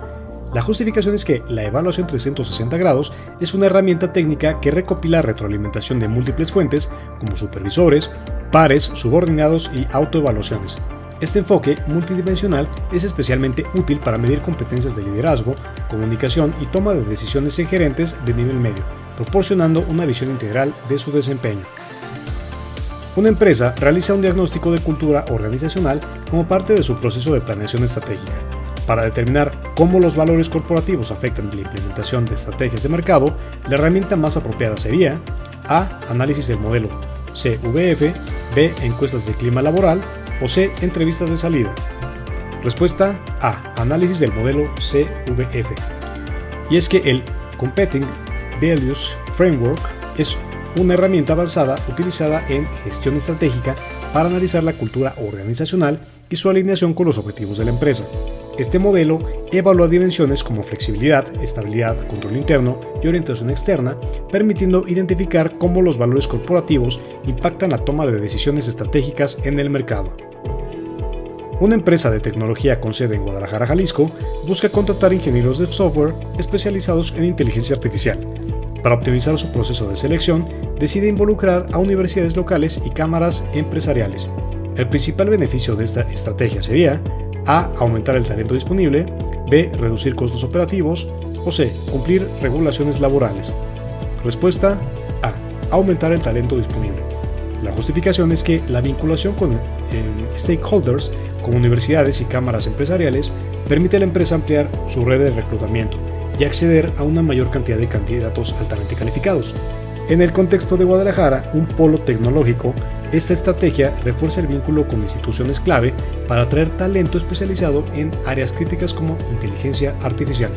La justificación es que la evaluación 360 grados es una herramienta técnica que recopila retroalimentación de múltiples fuentes como supervisores, pares, subordinados y autoevaluaciones. Este enfoque multidimensional es especialmente útil para medir competencias de liderazgo, comunicación y toma de decisiones en gerentes de nivel medio, proporcionando una visión integral de su desempeño. Una empresa realiza un diagnóstico de cultura organizacional como parte de su proceso de planeación estratégica. Para determinar cómo los valores corporativos afectan la implementación de estrategias de mercado, la herramienta más apropiada sería A. Análisis del modelo, C. VF, B. Encuestas de clima laboral o C. Entrevistas de salida. Respuesta A. Análisis del modelo CVF. Y es que el Competing Values Framework es una herramienta avanzada utilizada en gestión estratégica para analizar la cultura organizacional y su alineación con los objetivos de la empresa. Este modelo evalúa dimensiones como flexibilidad, estabilidad, control interno y orientación externa, permitiendo identificar cómo los valores corporativos impactan la toma de decisiones estratégicas en el mercado. Una empresa de tecnología con sede en Guadalajara, Jalisco, busca contratar ingenieros de software especializados en inteligencia artificial. Para optimizar su proceso de selección, decide involucrar a universidades locales y cámaras empresariales. El principal beneficio de esta estrategia sería A. Aumentar el talento disponible, B. Reducir costos operativos o C. Cumplir regulaciones laborales. Respuesta A. Aumentar el talento disponible. La justificación es que la vinculación con stakeholders como universidades y cámaras empresariales permite a la empresa ampliar su red de reclutamiento y acceder a una mayor cantidad de candidatos altamente calificados. En el contexto de Guadalajara, un polo tecnológico, esta estrategia refuerza el vínculo con instituciones clave para atraer talento especializado en áreas críticas como inteligencia artificial.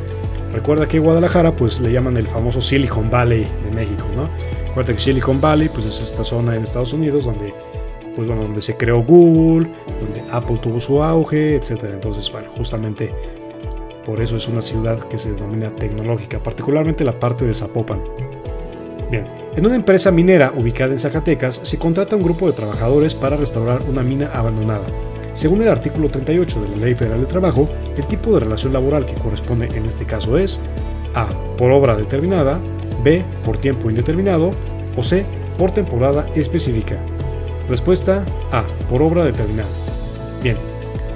Recuerda que Guadalajara pues le llaman el famoso Silicon Valley de México, ¿no? Recuerda que Silicon Valley pues es esta zona en Estados Unidos donde donde se creó Google, donde Apple tuvo su auge, etc. Entonces, justamente por eso es una ciudad que se denomina tecnológica, particularmente la parte de Zapopan. Bien, en una empresa minera ubicada en Zacatecas se contrata un grupo de trabajadores para restaurar una mina abandonada. Según el artículo 38 de la Ley Federal de Trabajo, el tipo de relación laboral que corresponde en este caso es A. Por obra determinada, B. Por tiempo indeterminado o C. Por temporada específica. Respuesta A, por obra determinada. Bien,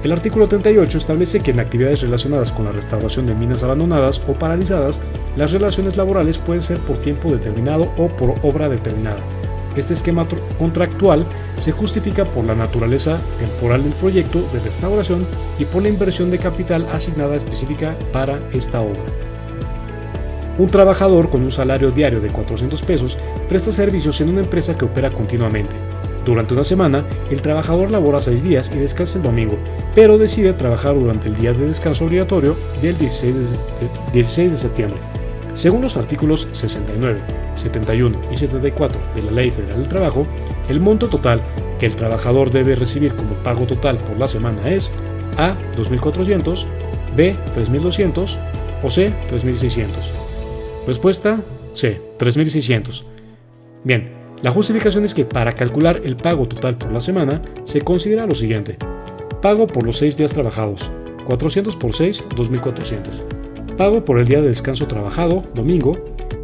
el artículo 38 establece que en actividades relacionadas con la restauración de minas abandonadas o paralizadas, las relaciones laborales pueden ser por tiempo determinado o por obra determinada. Este esquema contractual se justifica por la naturaleza temporal del proyecto de restauración y por la inversión de capital asignada específica para esta obra. Un trabajador con un salario diario de 400 pesos presta servicios en una empresa que opera continuamente. Durante una semana, el trabajador labora 6 días y descansa el domingo, pero decide trabajar durante el día de descanso obligatorio del 16 de septiembre. Según los artículos 69, 71 y 74 de la Ley Federal del Trabajo, el monto total que el trabajador debe recibir como pago total por la semana es A. 2.400, B. 3.200 o C. 3.600. Respuesta C. 3.600. Bien, la justificación es que para calcular el pago total por la semana se considera lo siguiente: pago por los 6 días trabajados, 400 por 6, 2.400. Pago por el día de descanso trabajado, domingo,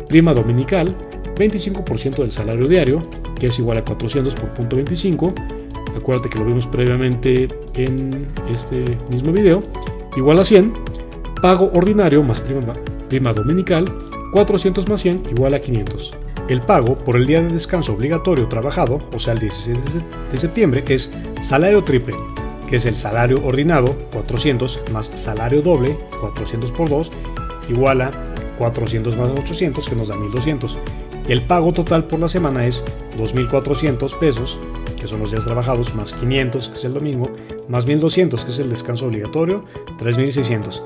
prima dominical, 25% del salario diario, que es igual a 400 por punto 25, acuérdate que lo vimos previamente en este mismo video, igual a 100, pago ordinario más prima dominical, 400 más 100 igual a 500. El pago por el día de descanso obligatorio trabajado, o sea el 16 de septiembre, es salario triple, que es el salario ordinario, 400 más salario doble, 400 por 2, igual a 400 más 800, que nos da 1.200. El pago total por la semana es 2.400 pesos, que son los días trabajados, más 500, que es el domingo, más 1.200, que es el descanso obligatorio, 3.600.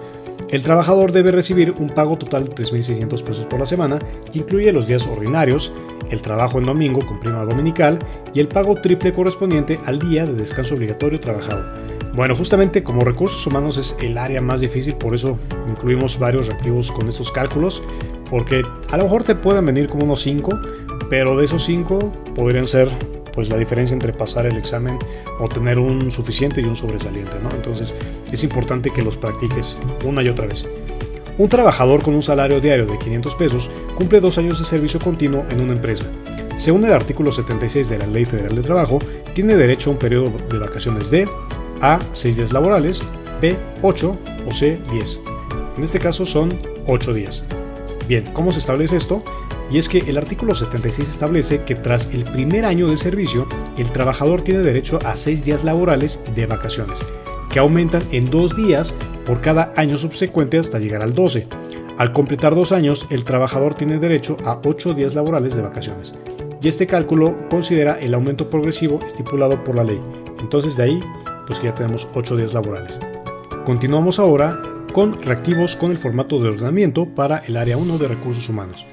El trabajador debe recibir un pago total de 3.600 pesos por la semana, que incluye los días ordinarios, el trabajo en domingo con prima dominical y el pago triple correspondiente al día de descanso obligatorio trabajado. Bueno, justamente como recursos humanos es el área más difícil, por eso incluimos varios reactivos con estos cálculos, porque a lo mejor te pueden venir como unos 5, pero de esos 5 podrían ser pues la diferencia entre pasar el examen o tener un suficiente y un sobresaliente, ¿no? Entonces es importante que los practiques una y otra vez. Un trabajador con un salario diario de 500 pesos cumple 2 años de servicio continuo en una empresa. Según el artículo 76 de la Ley Federal del Trabajo, tiene derecho a un periodo de vacaciones de A. 6 días laborales, B. 8 o C. 10. En este caso son 8 días. Bien, ¿cómo se establece esto? Y es que el artículo 76 establece que tras el primer año de servicio, el trabajador tiene derecho a 6 días laborales de vacaciones, que aumentan en 2 días por cada año subsecuente hasta llegar al 12. Al completar 2 años, el trabajador tiene derecho a 8 días laborales de vacaciones. Y este cálculo considera el aumento progresivo estipulado por la ley. Entonces de ahí, pues que ya tenemos 8 días laborales. Continuamos ahora con reactivos con el formato de ordenamiento para el área 1 de recursos humanos.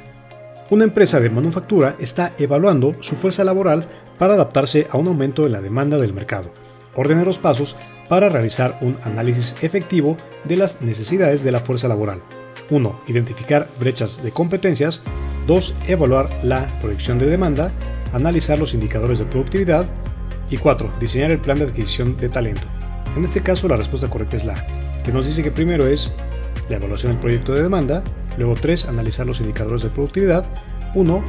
Una empresa de manufactura está evaluando su fuerza laboral para adaptarse a un aumento en la demanda del mercado. Ordena los pasos para realizar un análisis efectivo de las necesidades de la fuerza laboral. 1. Identificar brechas de competencias. 2. Evaluar la proyección de demanda, analizar los indicadores de productividad. Y 4. Diseñar el plan de adquisición de talento. En este caso la respuesta correcta es la A, que nos dice que primero es la evaluación del proyecto de demanda, luego 3. Analizar los indicadores de productividad, 1.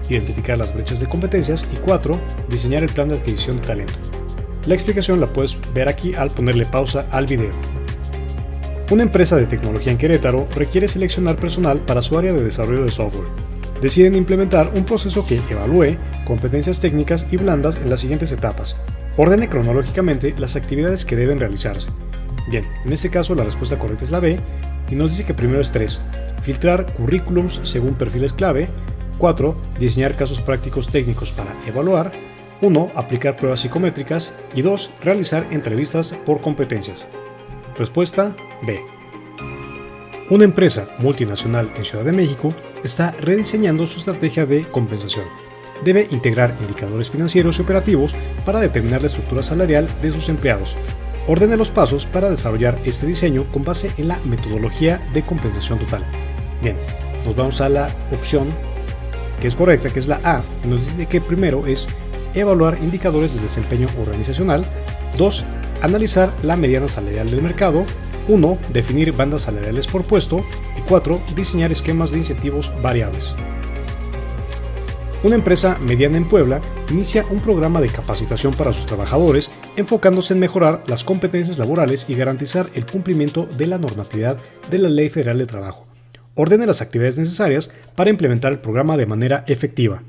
Identificar las brechas de competencias y 4. Diseñar el plan de adquisición de talento. La explicación la puedes ver aquí al ponerle pausa al video. Una empresa de tecnología en Querétaro requiere seleccionar personal para su área de desarrollo de software. Deciden implementar un proceso que evalúe competencias técnicas y blandas en las siguientes etapas. Ordene cronológicamente las actividades que deben realizarse. Bien, en este caso la respuesta correcta es la B y nos dice que primero es 3. Filtrar currículums según perfiles clave. 4. Diseñar casos prácticos técnicos para evaluar. 1. Aplicar pruebas psicométricas. Y 2. Realizar entrevistas por competencias. Respuesta B. Una empresa multinacional en Ciudad de México está rediseñando su estrategia de compensación. Debe integrar indicadores financieros y operativos para determinar la estructura salarial de sus empleados. Ordene los pasos para desarrollar este diseño con base en la metodología de compensación total. Bien, nos vamos a la opción que es correcta, que es la A, y nos dice que primero es evaluar indicadores de desempeño organizacional. 2. Analizar la mediana salarial del mercado. 1. Definir bandas salariales por puesto. Y 4. Diseñar esquemas de incentivos variables. Una empresa mediana en Puebla inicia un programa de capacitación para sus trabajadores enfocándose en mejorar las competencias laborales y garantizar el cumplimiento de la normatividad de la Ley Federal de Trabajo. Ordene las actividades necesarias para implementar el programa de manera efectiva.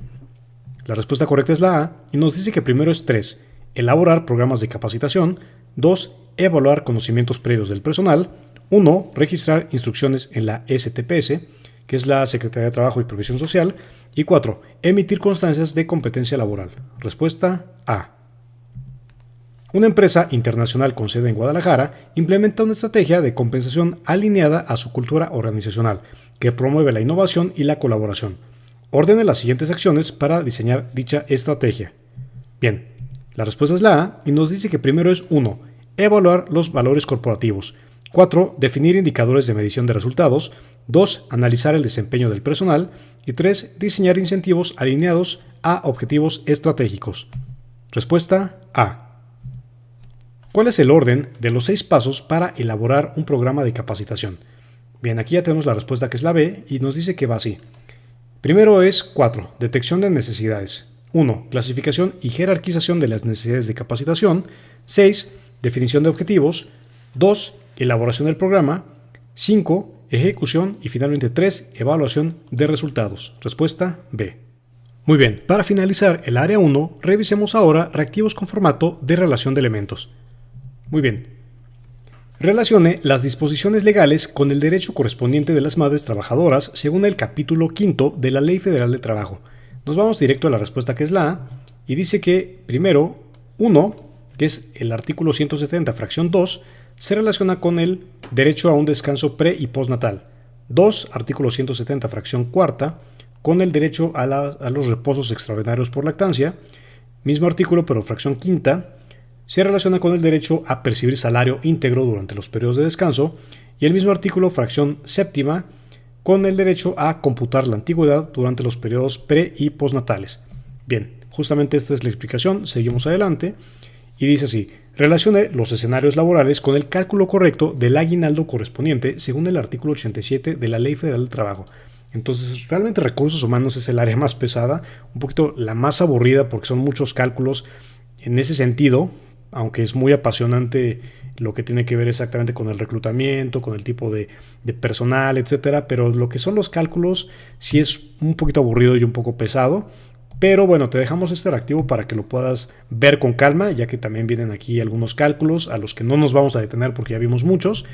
La respuesta correcta es la A y nos dice que primero es 3. Elaborar programas de capacitación. 2. Evaluar conocimientos previos del personal. 1. Registrar instrucciones en la STPS, que es la Secretaría de Trabajo y Previsión Social. Y 4. Emitir constancias de competencia laboral. Respuesta A. Una empresa internacional con sede en Guadalajara implementa una estrategia de compensación alineada a su cultura organizacional, que promueve la innovación y la colaboración. Ordene las siguientes acciones para diseñar dicha estrategia. Bien, la respuesta es la A y nos dice que primero es 1. Evaluar los valores corporativos. 4. Definir indicadores de medición de resultados. 2. Analizar el desempeño del personal. Y 3. Diseñar incentivos alineados a objetivos estratégicos. Respuesta A. ¿Cuál es el orden de los 6 pasos para elaborar un programa de capacitación? Bien, aquí ya tenemos la respuesta que es la B y nos dice que va así. Primero es 4. Detección de necesidades. 1. Clasificación y jerarquización de las necesidades de capacitación. 6. Definición de objetivos. 2. Elaboración del programa. 5. Ejecución. Y finalmente 3. Evaluación de resultados. Respuesta B. Muy bien, para finalizar el área 1, revisemos ahora reactivos con formato de relación de elementos. Muy bien. Relacione las disposiciones legales con el derecho correspondiente de las madres trabajadoras según el capítulo 5 de la Ley Federal de Trabajo. Nos vamos directo a la respuesta que es la A y dice que, primero, 1, que es el artículo 170, fracción 2, se relaciona con el derecho a un descanso pre- y postnatal. 2, artículo 170, fracción 4, con el derecho a los reposos extraordinarios por lactancia. Mismo artículo, pero fracción 5, se relaciona con el derecho a percibir salario íntegro durante los periodos de descanso. Y el mismo artículo, fracción 7, con el derecho a computar la antigüedad durante los periodos pre- y postnatales. Bien, justamente esta es la explicación. Seguimos adelante. Y dice así: relacione los escenarios laborales con el cálculo correcto del aguinaldo correspondiente según el artículo 87 de la Ley Federal del Trabajo. Entonces, realmente recursos humanos es el área más pesada, un poquito la más aburrida porque son muchos cálculos en ese sentido, aunque es muy apasionante lo que tiene que ver exactamente con el reclutamiento, con el tipo de personal, etcétera, pero lo que son los cálculos sí es un poquito aburrido y un poco pesado. Pero bueno, te dejamos este reactivo para que lo puedas ver con calma, ya que también vienen aquí algunos cálculos a los que no nos vamos a detener porque ya vimos muchos,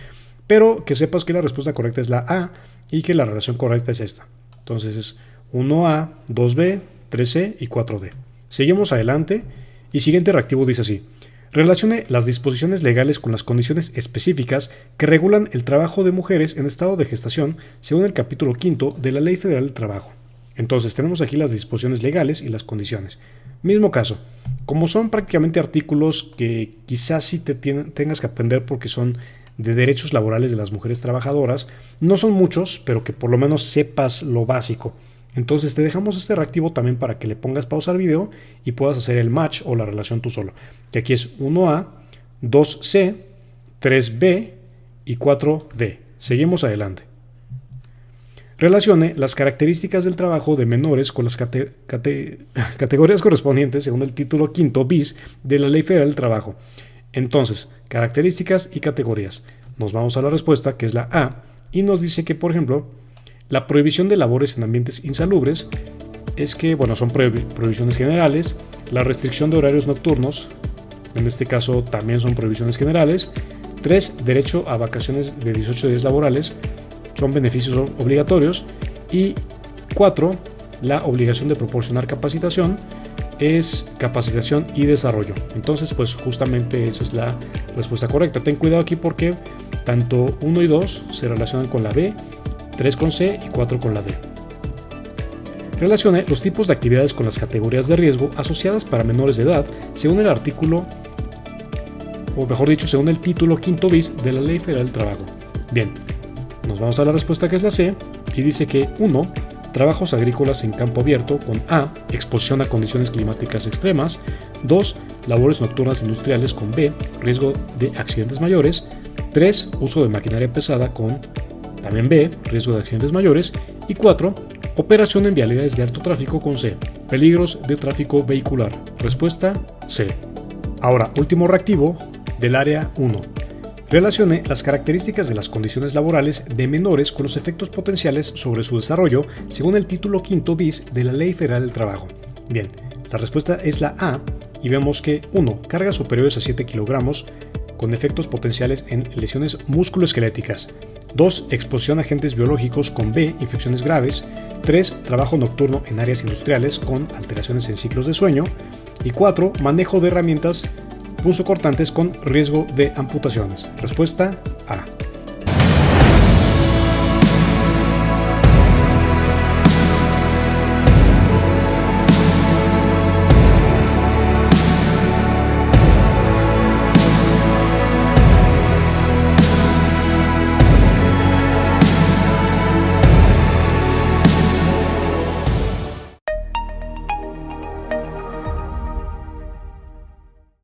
pero que sepas que la respuesta correcta es la A y que la relación correcta es esta. Entonces es 1A, 2B, 3C y 4D. Seguimos adelante y siguiente reactivo dice así: relacione las disposiciones legales con las condiciones específicas que regulan el trabajo de mujeres en estado de gestación según el capítulo 5 de la Ley Federal del Trabajo. Entonces tenemos aquí las disposiciones legales y las condiciones. Mismo caso, como son prácticamente artículos que quizás sí tengas que aprender porque son de derechos laborales de las mujeres trabajadoras, no son muchos, pero que por lo menos sepas lo básico. Entonces te dejamos este reactivo también para que le pongas pausa al video y puedas hacer el match o la relación tú solo. Que aquí es 1A, 2C, 3B y 4D. Seguimos adelante. Relacione las características del trabajo de menores con las categorías correspondientes según el título 5 bis de la Ley Federal del Trabajo. Entonces, características y categorías. Nos vamos a la respuesta, que es la A, y nos dice que, por ejemplo, la prohibición de labores en ambientes insalubres es que, bueno, son prohibiciones generales. La restricción de horarios nocturnos, en este caso también son prohibiciones generales. 3. Derecho a vacaciones de 18 días laborales, son beneficios obligatorios. Y 4. La obligación de proporcionar capacitación es capacitación y desarrollo. Entonces, pues justamente esa es la respuesta correcta. Ten cuidado aquí porque tanto 1 y 2 se relacionan con la B, 3 con C y 4 con la D. Relacione los tipos de actividades con las categorías de riesgo asociadas para menores de edad según el artículo, o mejor dicho, según el título 5 bis de la Ley Federal del Trabajo. Bien, nos vamos a la respuesta que es la C y dice que 1. Trabajos agrícolas en campo abierto con A. Exposición a condiciones climáticas extremas. 2. Labores nocturnas industriales con B. Riesgo de accidentes mayores. 3. Uso de maquinaria pesada con también B. Riesgo de accidentes mayores. Y 4. Operación en vialidades de alto tráfico con C. Peligros de tráfico vehicular. Respuesta C. Ahora, último reactivo del área 1. Relacione las características de las condiciones laborales de menores con los efectos potenciales sobre su desarrollo según el título 5 bis de la Ley Federal del Trabajo. Bien, la respuesta es la A y vemos que 1. Cargas superiores a 7 kilogramos con efectos potenciales en lesiones musculoesqueléticas. 2. Exposición a agentes biológicos con B. Infecciones graves. 3. Trabajo nocturno en áreas industriales con alteraciones en ciclos de sueño. Y 4. Manejo de herramientas punzocortantes con riesgo de amputaciones. Respuesta A.